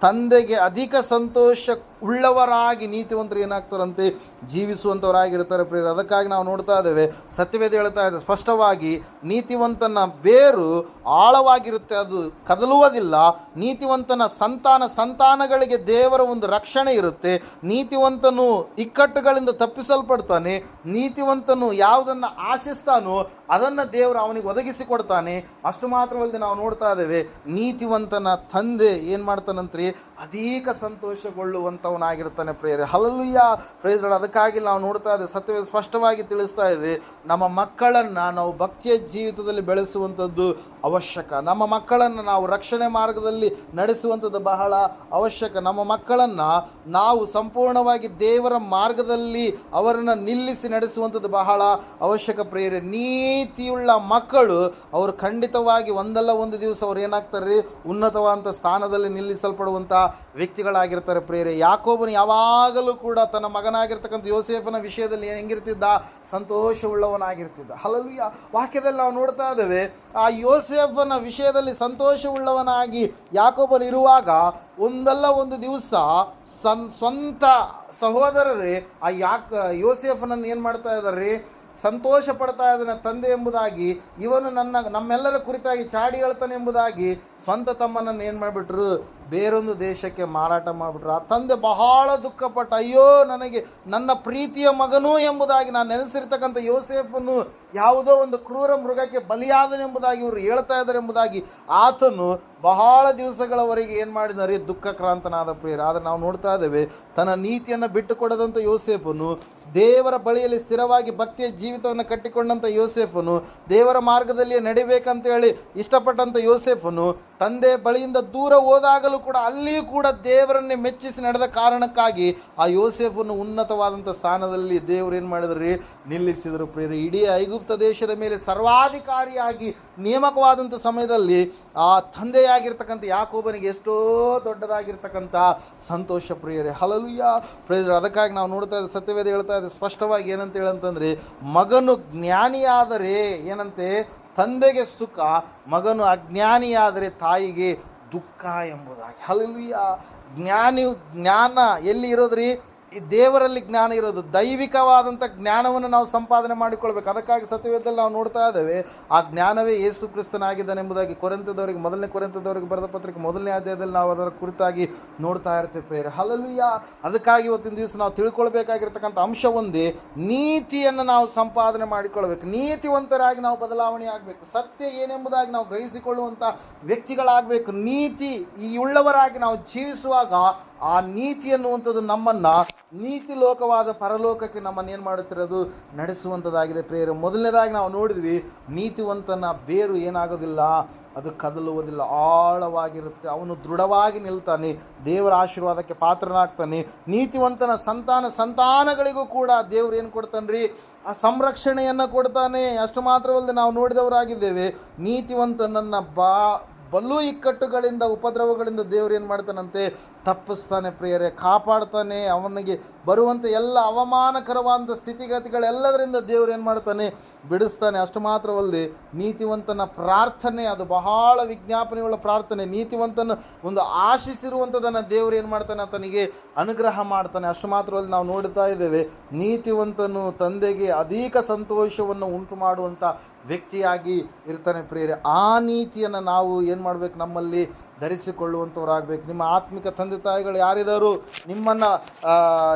ತಂದೆಗೆ ಅಧಿಕ ಸಂತೋಷ ಉಳ್ಳವರಾಗಿ ನೀತಿವಂತರು ಏನಾಗ್ತಾರಂತೆ, ಜೀವಿಸುವಂಥವರಾಗಿರ್ತಾರೆ ಪ್ರಿಯರೇ. ಅದಕ್ಕಾಗಿ ನಾವು ನೋಡ್ತಾ ಇದ್ದೇವೆ, ಸತ್ಯವೇದ ಹೇಳ್ತಾ ಇದೆ ಸ್ಪಷ್ಟವಾಗಿ, ನೀತಿವಂತನ ಬೇರು ಆಳವಾಗಿರುತ್ತೆ, ಅದು ಕದಲುವುದಿಲ್ಲ. ನೀತಿವಂತನ ಸಂತಾನಗಳಿಗೆ ದೇವರ ಒಂದು ರಕ್ಷಣೆ ಇರುತ್ತೆ. ನೀತಿವಂತನು ಇಕ್ಕಟ್ಟುಗಳಿಂದ ತಪ್ಪಿಸಲ್ಪಡ್ತಾನೆ. ನೀತಿವಂತನು ಯಾವುದನ್ನು ಆಶಿಸ್ತಾನೋ ಅದನ್ನು ದೇವರು ಅವನಿಗೆ ಒದಗಿಸಿ ಕೊಡ್ತಾನೆ. ಅಷ್ಟು ಮಾತ್ರವಲ್ಲದೆ ನಾವು ನೋಡ್ತಾ ಇದ್ದೇವೆ, ನೀತಿವಂತನ ತಂದೆ ಏನು ಮಾಡ್ತಾನಂತ್ರಿ, ಅಧಿಕ ಸಂತೋಷಗೊಳ್ಳುವಂಥವನಾಗಿರ್ತಾನೆ ಪ್ರೇಯರ್. ಹಲ್ಲೆಲೂಯಾ. ಪ್ರೈಸ್. ಅದಕ್ಕಾಗಿ ನಾವು ನೋಡ್ತಾ ಇದ್ದೇವೆ, ಸತ್ಯವೇ ಸ್ಪಷ್ಟವಾಗಿ ತಿಳಿಸ್ತಾ ಇದೆ, ನಮ್ಮ ಮಕ್ಕಳನ್ನು ನಾವು ಭಕ್ತಿಯ ಜೀವಿತದಲ್ಲಿ ಬೆಳೆಸುವಂಥದ್ದು ಅವಶ್ಯಕ. ನಮ್ಮ ಮಕ್ಕಳನ್ನು ನಾವು ರಕ್ಷಣೆ ಮಾರ್ಗದಲ್ಲಿ ನಡೆಸುವಂಥದ್ದು ಬಹಳ ಅವಶ್ಯಕ. ನಮ್ಮ ಮಕ್ಕಳನ್ನು ನಾವು ಸಂಪೂರ್ಣವಾಗಿ ದೇವರ ಮಾರ್ಗದಲ್ಲಿ ಅವರನ್ನು ನಿಲ್ಲಿಸಿ ನಡೆಸುವಂಥದ್ದು ಬಹಳ ಅವಶ್ಯಕ ಪ್ರೇಯರ್. ನೀತಿಯುಳ್ಳ ಮಕ್ಕಳು ಅವರು ಖಂಡಿತವಾಗಿ ಒಂದಲ್ಲ ಒಂದು ದಿವಸ ಅವ್ರು ಏನಾಗ್ತಾರೆ, ಉನ್ನತವಾದಂಥ ಸ್ಥಾನದಲ್ಲಿ ನಿಲ್ಲಿಸಲ್ಪಡುವಂಥ ವ್ಯಕ್ತಿಗಳಾಗಿರ್ತಾರೆ ಪ್ರಿಯರೇ. ಯಾಕೋಬನು ಯಾವಾಗಲೂ ಕೂಡ ತನ್ನ ಮಗನಾಗಿರ್ತಕ್ಕಂಥ ಯೋಸೇಫನ ವಿಷಯದಲ್ಲಿ ಹೆಂಗಿರ್ತಿದ್ದ? ಸಂತೋಷವುಳ್ಳವನಾಗಿರ್ತಿದ್ದ. ಹಲ್ಲೆಲೂಯಾ. ವಾಕ್ಯದಲ್ಲಿ ನಾವು ನೋಡ್ತಾ ಇದ್ದೇವೆ, ಆ ಯೋಸೇಫನ ವಿಷಯದಲ್ಲಿ ಸಂತೋಷವುಳ್ಳವನಾಗಿ ಯಾಕೋಬನು ಇರುವಾಗ ಒಂದಲ್ಲ ಒಂದು ದಿವಸ ಸ್ವಂತ ಸಹೋದರರೇ ಆ ಯೋಸೇಫನನ್ನು ಏನು ಮಾಡ್ತಾ ಇದ್ದಾರೆ? ಸಂತೋಷ ಪಡ್ತಾ ಇದ್ದಾನೆ ತಂದೆ ಎಂಬುದಾಗಿ, ಇವನು ನಮ್ಮೆಲ್ಲರ ಕುರಿತಾಗಿ ಚಾಡಿ ಹೇಳ್ತಾನೆ ಎಂಬುದಾಗಿ ಸ್ವಂತ ತಮ್ಮನನ್ನು ಏನು ಮಾಡಿಬಿಟ್ರು? ಬೇರೊಂದು ದೇಶಕ್ಕೆ ಮಾರಾಟ ಮಾಡಿಬಿಟ್ರು. ಆ ತಂದೆ ಬಹಳ ದುಃಖಪಟ್ಟ, ಅಯ್ಯೋ ನನಗೆ ನನ್ನ ಪ್ರೀತಿಯ ಮಗನು ಎಂಬುದಾಗಿ ನಾನು ನೆನೆಸಿರ್ತಕ್ಕಂಥ ಯೋಸೇಫನು ಯಾವುದೋ ಒಂದು ಕ್ರೂರ ಮೃಗಕ್ಕೆ ಬಲಿಯಾದನೆಂಬುದಾಗಿ ಇವರು ಹೇಳ್ತಾ ಇದ್ದಾರೆ ಎಂಬುದಾಗಿ ಆತನು ಬಹಳ ದಿವಸಗಳವರೆಗೆ ಏನು ಮಾಡಿದ್ದಾರೆ? ದುಃಖಕ್ರಾಂತನಾದ ಪ್ರಿಯರು. ಆದರೆ ನಾವು ನೋಡ್ತಾ ಇದ್ದೇವೆ, ತನ್ನ ನೀತಿಯನ್ನು ಬಿಟ್ಟುಕೊಡದಂಥ ಯೋಸೇಫನು, ದೇವರ ಬಳಿಯಲ್ಲಿ ಸ್ಥಿರವಾಗಿ ಭಕ್ತಿಯ ಜೀವಿತವನ್ನು ಕಟ್ಟಿಕೊಂಡಂಥ ಯೋಸೇಫನು, ದೇವರ ಮಾರ್ಗದಲ್ಲಿ ನಡಿಬೇಕಂತೇಳಿ ಇಷ್ಟಪಟ್ಟಂಥ ಯೋಸೇಫನು ತಂದೆ ಬಳಿಯಿಂದ ದೂರ ಹೋದಾಗಲೂ ಕೂಡ ಅಲ್ಲಿಯೂ ಕೂಡ ದೇವರನ್ನೇ ಮೆಚ್ಚಿಸಿ ನಡೆದ ಕಾರಣಕ್ಕಾಗಿ ಆ ಯೋಸೇಫನ್ನು ಉನ್ನತವಾದಂಥ ಸ್ಥಾನದಲ್ಲಿ ದೇವರು ಏನು ಮಾಡಿದ್ರಿ? ನಿಲ್ಲಿಸಿದರು ಪ್ರಿಯರೇ. ಇಡೀ ಐಗುಪ್ತ ದೇಶದ ಮೇಲೆ ಸರ್ವಾಧಿಕಾರಿಯಾಗಿ ನೇಮಕವಾದಂಥ ಸಮಯದಲ್ಲಿ ಆ ತಂದೆಯಾಗಿರ್ತಕ್ಕಂಥ ಯಾಕೋಬನಿಗೆ ಎಷ್ಟೋ ದೊಡ್ಡದಾಗಿರ್ತಕ್ಕಂಥ ಸಂತೋಷ ಪ್ರಿಯರೇ. Hallelujah, praise. ಅದಕ್ಕಾಗಿ ನಾವು ನೋಡ್ತಾ ಇದ್ದ ಸತ್ಯವೇದ ಹೇಳ್ತಾ ಇದೆ ಸ್ಪಷ್ಟವಾಗಿ ಏನಂತ ಹೇಳಂತಂದ್ರೆ, ಮಗನು ಜ್ಞಾನಿಯಾದರೆ ಏನಂತೆ? ತಂದೆಗೆ ಸುಖ, ಮಗನು ಅಜ್ಞಾನಿಯಾದರೆ ತಾಯಿಗೆ ದುಃಖ ಎಂಬುದಾಗಿ. ಹಲ್ಲೆಲೂಯಾ. ಜ್ಞಾನ ಎಲ್ಲಿ ಇರೋದ್ರಿ? ಈ ದೇವರಲ್ಲಿ ಜ್ಞಾನ ಇರೋದು. ದೈವಿಕವಾದಂಥ ಜ್ಞಾನವನ್ನು ನಾವು ಸಂಪಾದನೆ ಮಾಡಿಕೊಳ್ಬೇಕು. ಅದಕ್ಕಾಗಿ ಸತ್ಯವೇದದಲ್ಲಿ ನಾವು ನೋಡ್ತಾ ಇದ್ದೇವೆ, ಆ ಜ್ಞಾನವೇ ಯೇಸು ಕ್ರಿಸ್ತನಾಗಿದ್ದಾನೆಂಬುದಾಗಿ ಮೊದಲನೇ ಕೊರಿಂಥದವರಿಗೆ ಬರೆದ ಪತ್ರಿಕೆ 1ನೇ ಅಧ್ಯಾಯದಲ್ಲಿ ನಾವು ಅದರ ಕುರಿತಾಗಿ ನೋಡ್ತಾ ಇರ್ತೇವೆ ಪ್ರಿಯರೇ. ಹಲ್ಲೆಲೂಯಾ. ಅದಕ್ಕಾಗಿ ಇವತ್ತಿನ ದಿವಸ ನಾವು ತಿಳ್ಕೊಳ್ಬೇಕಾಗಿರ್ತಕ್ಕಂಥ ಅಂಶ ಒಂದೇ, ನೀತಿಯನ್ನು ನಾವು ಸಂಪಾದನೆ ಮಾಡಿಕೊಳ್ಬೇಕು. ನೀತಿವಂತರಾಗಿ ನಾವು ಬದಲಾವಣೆ ಆಗಬೇಕು. ಸತ್ಯ ಏನೆಂಬುದಾಗಿ ನಾವು ಗ್ರಹಿಸಿಕೊಳ್ಳುವಂಥ ವ್ಯಕ್ತಿಗಳಾಗಬೇಕು. ನೀತಿ ಈ ಉಳ್ಳವರಾಗಿ ನಾವು ಜೀವಿಸುವಾಗ ಆ ನೀತಿ ಅನ್ನುವಂಥದ್ದು ನಮ್ಮನ್ನು ನೀತಿ ಲೋಕವಾದ ಪರಲೋಕಕ್ಕೆ ನಮ್ಮನ್ನು ಏನು ಮಾಡುತ್ತಿರೋದು? ನಡೆಸುವಂಥದ್ದಾಗಿದೆ ಪ್ರಿಯರೇ. ಮೊದಲನೇದಾಗಿ ನಾವು ನೋಡಿದ್ವಿ, ನೀತಿವಂತನ ಬೇರು ಏನಾಗೋದಿಲ್ಲ? ಅದು ಕದಲುವುದಿಲ್ಲ, ಆಳವಾಗಿರುತ್ತೆ. ಅವನು ದೃಢವಾಗಿ ನಿಲ್ತಾನೆ, ದೇವರ ಆಶೀರ್ವಾದಕ್ಕೆ ಪಾತ್ರನಾಗ್ತಾನೆ. ನೀತಿವಂತನ ಸಂತಾನಗಳಿಗೂ ಕೂಡ ದೇವರು ಏನು ಕೊಡ್ತಾನ್ರಿ? ಆ ಸಂರಕ್ಷಣೆಯನ್ನು ಕೊಡ್ತಾನೆ. ಅಷ್ಟು ಮಾತ್ರವಲ್ಲದೆ ನಾವು ನೋಡಿದವರಾಗಿದ್ದೇವೆ, ನೀತಿವಂತನನ್ನು ಬಲು ಇಕ್ಕಟ್ಟುಗಳಿಂದ, ಉಪದ್ರವಗಳಿಂದ ದೇವರು ಏನು ಮಾಡ್ತಾನಂತೆ? ತಪ್ಪಿಸ್ತಾನೆ ಪ್ರಿಯರೇ, ಕಾಪಾಡ್ತಾನೆ. ಅವನಿಗೆ ಬರುವಂಥ ಎಲ್ಲ ಅವಮಾನಕರವಾದ ಸ್ಥಿತಿಗತಿಗಳೆಲ್ಲದರಿಂದ ದೇವರು ಏನು ಮಾಡ್ತಾನೆ? ಬಿಡಿಸ್ತಾನೆ. ಅಷ್ಟು ಮಾತ್ರವಲ್ಲದೆ ನೀತಿವಂತನ ಪ್ರಾರ್ಥನೆ ಅದು ಬಹಳ ವಿಜ್ಞಾಪನೆಯುಳ್ಳ ಪ್ರಾರ್ಥನೆ. ನೀತಿವಂತನ ಒಂದು ಆಶಿಸಿರುವಂಥದ್ದನ್ನು ದೇವರು ಏನು ಮಾಡ್ತಾನೆ? ಆತನಿಗೆ ಅನುಗ್ರಹ ಮಾಡ್ತಾನೆ. ಅಷ್ಟು ಮಾತ್ರವಲ್ಲದೆ ನಾವು ನೋಡ್ತಾ ಇದ್ದೇವೆ, ನೀತಿವಂತನು ತಂದೆಗೆ ಅಧಿಕ ಸಂತೋಷವನ್ನು ಉಂಟು ಮಾಡುವಂಥ ವ್ಯಕ್ತಿಯಾಗಿ ಇರ್ತಾನೆ ಪ್ರಿಯರೇ. ಆ ನೀತಿಯನ್ನು ನಾವು ಏನು ಮಾಡಬೇಕು? ನಮ್ಮಲ್ಲಿ ಧರಿಸಿಕೊಳ್ಳುವಂಥವರಾಗಬೇಕು. ನಿಮ್ಮ ಆತ್ಮಿಕ ತಂದೆ ತಾಯಿಗಳು ಯಾರಿದ್ದಾರೋ,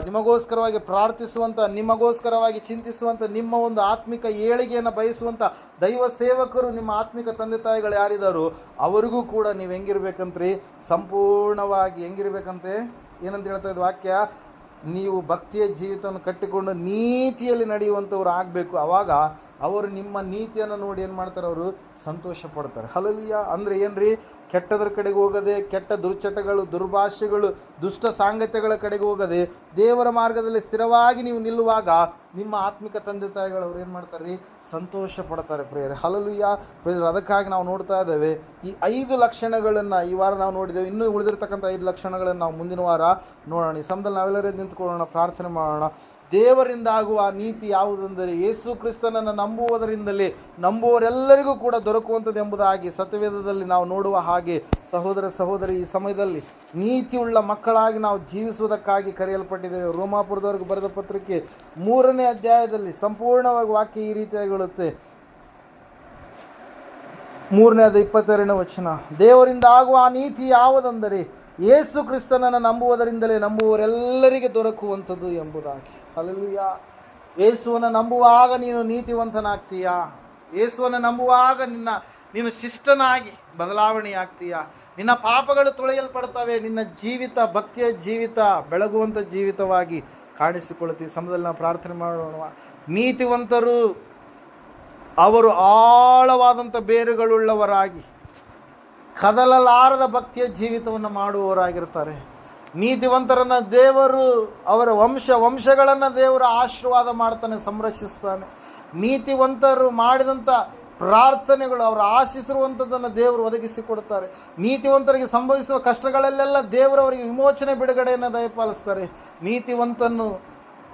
ನಿಮಗೋಸ್ಕರವಾಗಿ ಪ್ರಾರ್ಥಿಸುವಂಥ, ನಿಮಗೋಸ್ಕರವಾಗಿ ಚಿಂತಿಸುವಂಥ, ನಿಮ್ಮ ಒಂದು ಆತ್ಮಿಕ ಏಳಿಗೆಯನ್ನು ಬಯಸುವಂಥ ದೈವ ಸೇವಕರು ನಿಮ್ಮ ಆತ್ಮಿಕ ತಂದೆ ತಾಯಿಗಳು ಯಾರಿದ್ದಾರೋ ಅವರಿಗೂ ಕೂಡ ನೀವು ಹೆಂಗಿರ್ಬೇಕಂತ್ರಿ? ಸಂಪೂರ್ಣವಾಗಿ ಹೆಂಗಿರ್ಬೇಕಂತೆ? ಏನಂತ ಹೇಳ್ತಾ ಇದ್ದ ವಾಕ್ಯ? ನೀವು ಭಕ್ತಿಯ ಜೀವಿತವನ್ನು ಕಟ್ಟಿಕೊಂಡು ನೀತಿಯಲ್ಲಿ ನಡೆಯುವಂಥವ್ರು ಆಗಬೇಕು. ಆವಾಗ ಅವರು ನಿಮ್ಮ ನೀತಿಯನ್ನು ನೋಡಿ ಏನು ಮಾಡ್ತಾರೆ? ಅವರು ಸಂತೋಷ ಪಡ್ತಾರೆ. ಹಲ್ಲೆಲೂಯಾ. ಅಂದರೆ ಏನ್ರಿ? ಕೆಟ್ಟದ್ರ ಕಡೆಗೆ ಹೋಗದೆ, ಕೆಟ್ಟ ದುರ್ಚಟಗಳು, ದುರ್ಭಾಷೆಗಳು, ದುಷ್ಟ ಸಾಂಗತ್ಯಗಳ ಕಡೆಗೆ ಹೋಗದೆ ದೇವರ ಮಾರ್ಗದಲ್ಲಿ ಸ್ಥಿರವಾಗಿ ನೀವು ನಿಲ್ಲುವಾಗ ನಿಮ್ಮ ಆತ್ಮಿಕ ತಂದೆ ತಾಯಿಗಳು ಅವ್ರು ಏನು ಮಾಡ್ತಾರೆ ರೀ? ಸಂತೋಷ ಪಡ್ತಾರೆ ಪ್ರಿಯರೇ. ಹಲ್ಲೆಲೂಯಾ. ಪ್ರಿಯರೇ, ಅದಕ್ಕಾಗಿ ನಾವು ನೋಡ್ತಾ ಇದ್ದೇವೆ ಈ 5 ಲಕ್ಷಣಗಳನ್ನು ಈ ವಾರ ನಾವು ನೋಡಿದ್ದೇವೆ. ಇನ್ನೂ ಉಳಿದಿರ್ತಕ್ಕಂಥ 5 ಲಕ್ಷಣಗಳನ್ನು ನಾವು ಮುಂದಿನ ವಾರ ನೋಡೋಣ. ಈ ಸಮಯದಲ್ಲಿ ನಾವೆಲ್ಲರೂ ನಿಂತ್ಕೊಳ್ಳೋಣ, ಪ್ರಾರ್ಥನೆ ಮಾಡೋಣ. ದೇವರಿಂದ ಆಗುವ ನೀತಿ ಯಾವುದೆಂದರೆ, ಯೇಸು ಕ್ರಿಸ್ತನನ್ನು ನಂಬುವುದರಿಂದಲೇ ನಂಬುವವರೆಲ್ಲರಿಗೂ ಕೂಡ ದೊರಕುವಂಥದ್ದು ಎಂಬುದಾಗಿ ಸತ್ಯವೇದದಲ್ಲಿ ನಾವು ನೋಡುವ ಹಾಗೆ ಸಹೋದರ ಸಹೋದರಿ, ಈ ಸಮಯದಲ್ಲಿ ನೀತಿಯುಳ್ಳ ಮಕ್ಕಳಾಗಿ ನಾವು ಜೀವಿಸುವುದಕ್ಕಾಗಿ ಕರೆಯಲ್ಪಟ್ಟಿದ್ದೇವೆ. ರೋಮಾಪುರದವರೆಗೂ ಬರೆದ ಪತ್ರಿಕೆ 3ನೇ ಅಧ್ಯಾಯದಲ್ಲಿ ಸಂಪೂರ್ಣವಾಗಿ ವಾಕ್ಯ ಈ ರೀತಿಯಾಗಿ ಹೇಳುತ್ತೆ. 3ನೇ ಅಧ್ಯಾಯ 22ನೇ ವಚನ, ದೇವರಿಂದ ಆಗುವ ಆ ನೀತಿ ಯಾವುದೆಂದರೆ ಯೇಸು ಕ್ರಿಸ್ತನನ್ನು ನಂಬುವುದರಿಂದಲೇ ನಂಬುವವರೆಲ್ಲರಿಗೆ ದೊರಕುವಂಥದ್ದು ಎಂಬುದಾಗಿ. ಹಲ್ಲೆಲೂಯಾ. ಯೇಸುವನ್ನು ನಂಬುವಾಗ ನೀನು ನೀತಿವಂತನಾಗ್ತೀಯಾ? ಯೇಸುವನ್ನು ನಂಬುವಾಗ ನೀನು ಶಿಷ್ಟನಾಗಿ ಬದಲಾವಣೆ ಆಗ್ತೀಯಾ? ನಿನ್ನ ಪಾಪಗಳು ತೊಳೆಯಲ್ಪಡ್ತವೆ. ನಿನ್ನ ಜೀವಿತ ಭಕ್ತಿಯ ಜೀವಿತ ಬೆಳಗುವಂಥ ಜೀವಿತವಾಗಿ ಕಾಣಿಸಿಕೊಳ್ಳುತ್ತೀವಿ. ಸಮಯದಲ್ಲಿ ನಾವು ಪ್ರಾರ್ಥನೆ ಮಾಡೋಣ. ನೀತಿವಂತರು ಅವರು ಆಳವಾದಂಥ ಬೇರುಗಳುಳ್ಳವರಾಗಿ ಕದಲಲಾರದ ಭಕ್ತಿಯ ಜೀವಿತವನ್ನು ಮಾಡುವವರಾಗಿರ್ತಾರೆ. ನೀತಿವಂತರನ್ನು ದೇವರು ಅವರ ವಂಶಗಳನ್ನು ದೇವರು ಆಶೀರ್ವಾದ ಮಾಡ್ತಾನೆ, ಸಂರಕ್ಷಿಸ್ತಾನೆ. ನೀತಿವಂತರು ಮಾಡಿದಂಥ ಪ್ರಾರ್ಥನೆಗಳು, ಅವರು ಆಶಿಸಿರುವಂಥದ್ದನ್ನು ದೇವರು ಒದಗಿಸಿಕೊಡ್ತಾರೆ. ನೀತಿವಂತರಿಗೆ ಸಂಭವಿಸುವ ಕಷ್ಟಗಳಲ್ಲೆಲ್ಲ ದೇವರವರಿಗೆ ವಿಮೋಚನೆ, ಬಿಡುಗಡೆಯನ್ನು ದಯಪಾಲಿಸ್ತಾರೆ. ನೀತಿವಂತನು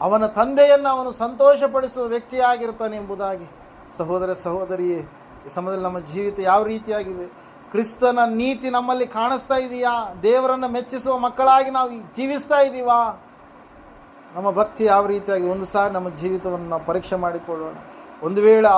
ಅವನ ತಂದೆಯನ್ನು ಅವನು ಸಂತೋಷಪಡಿಸುವ ವ್ಯಕ್ತಿಯಾಗಿರ್ತಾನೆ ಎಂಬುದಾಗಿ ಸಹೋದರ ಸಹೋದರಿಯೇ, ಈ ಸಮಯದಲ್ಲಿ ನಮ್ಮ ಜೀವಿತ ಯಾವ ರೀತಿಯಾಗಿದೆ? ಕ್ರಿಸ್ತನ ನೀತಿ ನಮ್ಮಲ್ಲಿ ಕಾಣಿಸ್ತಾ ಇದೆಯಾ? ದೇವರನ್ನು ಮೆಚ್ಚಿಸುವ ಮಕ್ಕಳಾಗಿ ನಾವು ಜೀವಿಸ್ತಾ ಇದ್ದೀವಾ? ನಮ್ಮ ಭಕ್ತಿ ಯಾವ ರೀತಿಯಾಗಿ? ಒಂದು ಸಾರಿ ನಮ್ಮ ಜೀವಿತವನ್ನು ನಾವು ಪರೀಕ್ಷೆ ಮಾಡಿಕೊಳ್ಳೋಣ. ಒಂದು ವೇಳೆ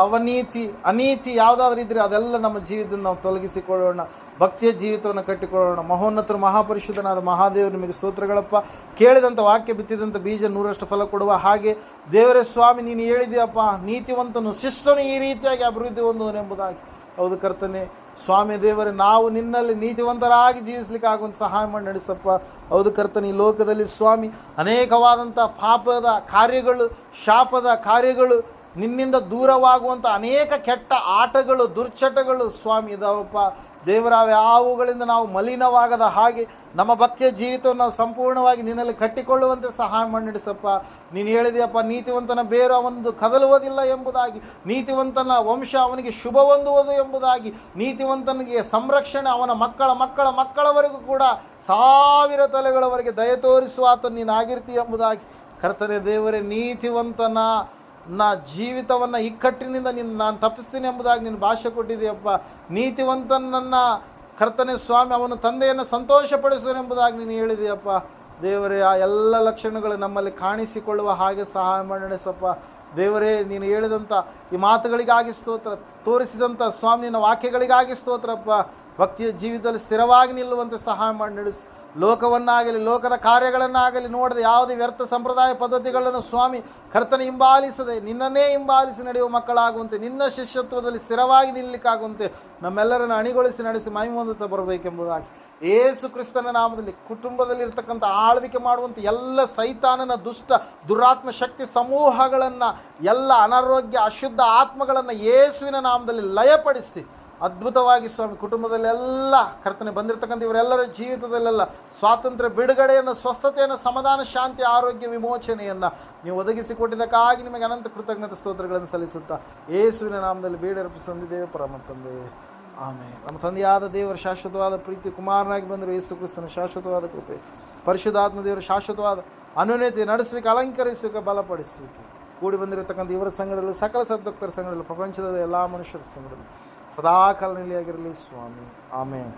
ಅನೀತಿ ಯಾವುದಾದ್ರೂ ಇದ್ದರೆ ಅದೆಲ್ಲ ನಮ್ಮ ಜೀವಿತದಿಂದ ನಾವು ತೊಲಗಿಸಿಕೊಳ್ಳೋಣ. ಭಕ್ತಿಯ ಜೀವಿತವನ್ನು ಕಟ್ಟಿಕೊಳ್ಳೋಣ. ಮಹೋನ್ನತರು ಮಹಾಪರಿಶುದ್ಧನಾದ ಮಹಾದೇವರು ನಿಮಗೆ ಸ್ತೋತ್ರಗಳಪ್ಪ. ಕೇಳಿದಂಥ ವಾಕ್ಯ ಬಿತ್ತಿದಂಥ ಬೀಜ 100ರಷ್ಟು ಫಲ ಕೊಡುವ ಹಾಗೆ ದೇವರೇ ಸ್ವಾಮಿ, ನೀನು ಹೇಳಿದೆಯಪ್ಪ, ನೀತಿವಂತನು ಶಿಷ್ಟನು ಈ ರೀತಿಯಾಗಿ ಅಭಿವೃದ್ಧಿ ಹೊಂದುವನೆಂಬುದಾಗಿ. ಹೌದು ಕರ್ತನೆ, ಸ್ವಾಮಿ ದೇವರೇ, ನಾವು ನಿನ್ನಲ್ಲಿ ನೀತಿವಂತರಾಗಿ ಜೀವಿಸಲಿಕ್ಕೆ ಆಗುವಂಥ ಸಹಾಯ ಮಾಡಿ ನಡೆಸಪ್ಪ. ಹೌದು ಕರ್ತನೆ, ಈ ಲೋಕದಲ್ಲಿ ಸ್ವಾಮಿ ಅನೇಕವಾದಂಥ ಪಾಪದ ಕಾರ್ಯಗಳು, ಶಾಪದ ಕಾರ್ಯಗಳು, ನಿನ್ನಿಂದ ದೂರವಾಗುವಂಥ ಅನೇಕ ಕೆಟ್ಟ ಆಟಗಳು, ದುರ್ಚಟಗಳು ಸ್ವಾಮಿ ಇದಾವಪ್ಪ ದೇವರ. ಯಾವುಗಳಿಂದ ನಾವು ಮಲಿನವಾಗದ ಹಾಗೆ ನಮ್ಮ ಭಕ್ತಿಯ ಜೀವಿತವನ್ನು ನಾವು ಸಂಪೂರ್ಣವಾಗಿ ನಿನ್ನಲ್ಲಿ ಕಟ್ಟಿಕೊಳ್ಳುವಂತೆ ಸಹಾಯ ಮಾಡಿ ನಡೆಸಪ್ಪ. ನೀನು ಹೇಳಿದೆಯಪ್ಪ, ನೀತಿವಂತನ ಬೇರು ಅವನದು ಕದಲುವುದಿಲ್ಲ ಎಂಬುದಾಗಿ, ನೀತಿವಂತನ ವಂಶ ಅವನಿಗೆ ಶುಭ ಹೊಂದುವುದು ಎಂಬುದಾಗಿ, ನೀತಿವಂತನಿಗೆ ಸಂರಕ್ಷಣೆ ಅವನ ಮಕ್ಕಳವರೆಗೂ ಕೂಡ 1000 ತಲೆಗಳವರೆಗೆ ದಯ ತೋರಿಸುವ ಆತ ನೀನು ಆಗಿರ್ತೀಯ ಎಂಬುದಾಗಿ. ಕರ್ತನೆ ದೇವರೇ, ನೀತಿವಂತನ ಜೀವಿತವನ್ನು ಇಕ್ಕಟ್ಟಿನಿಂದ ನಾನು ತಪ್ಪಿಸ್ತೀನಿ ಎಂಬುದಾಗಿ ನೀನು ಭಾಷೆ ಕೊಟ್ಟಿದೆಯಪ್ಪ. ನೀತಿವಂತನನ್ನು ಕರ್ತನೆ ಸ್ವಾಮಿ ಅವನ ತಂದೆಯನ್ನು ಸಂತೋಷಪಡಿಸುವನೆಂಬುದಾಗಿ ನೀನು ಹೇಳಿದೆಯಪ್ಪ. ದೇವರೇ, ಆ ಎಲ್ಲ ಲಕ್ಷಣಗಳು ನಮ್ಮಲ್ಲಿ ಕಾಣಿಸಿಕೊಳ್ಳುವ ಹಾಗೆ ಸಹಾಯ ಮಾಡಿ ನಡೆಸಪ್ಪ. ದೇವರೇ, ನೀನು ಹೇಳಿದಂಥ ಈ ಮಾತುಗಳಿಗಾಗಿ ಸ್ತೋತ್ರ, ತೋರಿಸಿದಂಥ ಸ್ವಾಮಿ ನಿನ್ನ ವಾಕ್ಯಗಳಿಗಾಗಿ ಸ್ತೋತ್ರಪ್ಪ. ಭಕ್ತಿಯ ಜೀವಿತದಲ್ಲಿ ಸ್ಥಿರವಾಗಿ ನಿಲ್ಲುವಂತೆ ಸಹಾಯ ಮಾಡಿ ನಡೆಸು. ಲೋಕವನ್ನಾಗಲಿ, ಲೋಕದ ಕಾರ್ಯಗಳನ್ನಾಗಲಿ ನೋಡದೆ, ಯಾವುದೇ ವ್ಯರ್ಥ ಸಂಪ್ರದಾಯ ಪದ್ಧತಿಗಳನ್ನು ಸ್ವಾಮಿ ಕರ್ತನೆ ಹಿಂಬಾಲಿಸದೆ, ನಿನ್ನನ್ನೇ ಹಿಂಬಾಲಿಸಿ ನಡೆಯುವ ಮಕ್ಕಳಾಗುವಂತೆ, ನಿನ್ನ ಶಿಷ್ಯತ್ವದಲ್ಲಿ ಸ್ಥಿರವಾಗಿ ನಿಲ್ಲಲಿಕ್ಕಾಗುವಂತೆ ನಮ್ಮೆಲ್ಲರನ್ನು ಅಣಿಗೊಳಿಸಿ ನಡೆಸಿ ಮಹಿಮೆ ಹೊಂದುತ್ತಾ ಬರಬೇಕೆಂಬುದಾಗಿ ಯೇಸು ಕ್ರಿಸ್ತನ ನಾಮದಲ್ಲಿ ಕುಟುಂಬದಲ್ಲಿ ಇರ್ತಕ್ಕಂಥ ಆಳ್ವಿಕೆ ಮಾಡುವಂಥ ಎಲ್ಲ ಸೈತಾನನ ದುರಾತ್ಮ ಶಕ್ತಿ ಸಮೂಹಗಳನ್ನು, ಎಲ್ಲ ಅನಾರೋಗ್ಯ ಅಶುದ್ಧ ಆತ್ಮಗಳನ್ನು ಯೇಸುವಿನ ನಾಮದಲ್ಲಿ ಲಯಪಡಿಸಿ ಅದ್ಭುತವಾಗಿ ಸ್ವಾಮಿ ಕುಟುಂಬದಲ್ಲೆಲ್ಲ ಕರ್ತನೆ ಬಂದಿರತಕ್ಕಂಥ ಇವರೆಲ್ಲರ ಜೀವಿತದಲ್ಲೆಲ್ಲ ಸ್ವಾತಂತ್ರ್ಯ, ಬಿಡುಗಡೆಯನ್ನು, ಸ್ವಸ್ಥತೆಯನ್ನು, ಸಮಾಧಾನ, ಶಾಂತಿ, ಆರೋಗ್ಯ, ವಿಮೋಚನೆಯನ್ನು ನೀವು ಒದಗಿಸಿಕೊಟ್ಟಿದ್ದಕ್ಕಾಗಿ ನಿಮಗೆ ಅನಂತ ಕೃತಜ್ಞತೆ ಸ್ತೋತ್ರಗಳನ್ನು ಸಲ್ಲಿಸುತ್ತಾ ಯೇಸುವಿನ ನಾಮದಲ್ಲಿ ಬೇಡರ್ಪಿಸೊಂದಿದ್ದೇವೆ ಪರಮ ತಂದೆ. ಆಮೇಲೆ ನಮ್ಮ ತಂದೆಯಾದ ದೇವರ ಶಾಶ್ವತವಾದ ಪ್ರೀತಿ, ಕುಮಾರನಾಗಿ ಬಂದರು ಯೇಸು ಕ್ರಿಸ್ತನ ಶಾಶ್ವತವಾದ ಕೃಪೆ, ಪರಿಶುದ್ಧಾತ್ಮ ದೇವರ ಶಾಶ್ವತವಾದ ಅನುನ್ನತಿ, ನಡೆಸುವಿಕೆ, ಅಲಂಕರಿಸುವಿಕೆ, ಬಲಪಡಿಸುವಿಕೆ, ಕೂಡಿ ಬಂದಿರತಕ್ಕಂಥ ಇವರ ಸಂಘದಲ್ಲೂ, ಸಕಲ ಸದ್ಭಕ್ತರ ಸಂಘದಲ್ಲೂ, ಪ್ರಪಂಚದ ಎಲ್ಲ ಮನುಷ್ಯರ ಸಂಘದಲ್ಲೂ ಸದಾಕಾಲ ನೆಲೆಯಾಗಿರಲಿ ಸ್ವಾಮಿ. ಆಮೇನ್.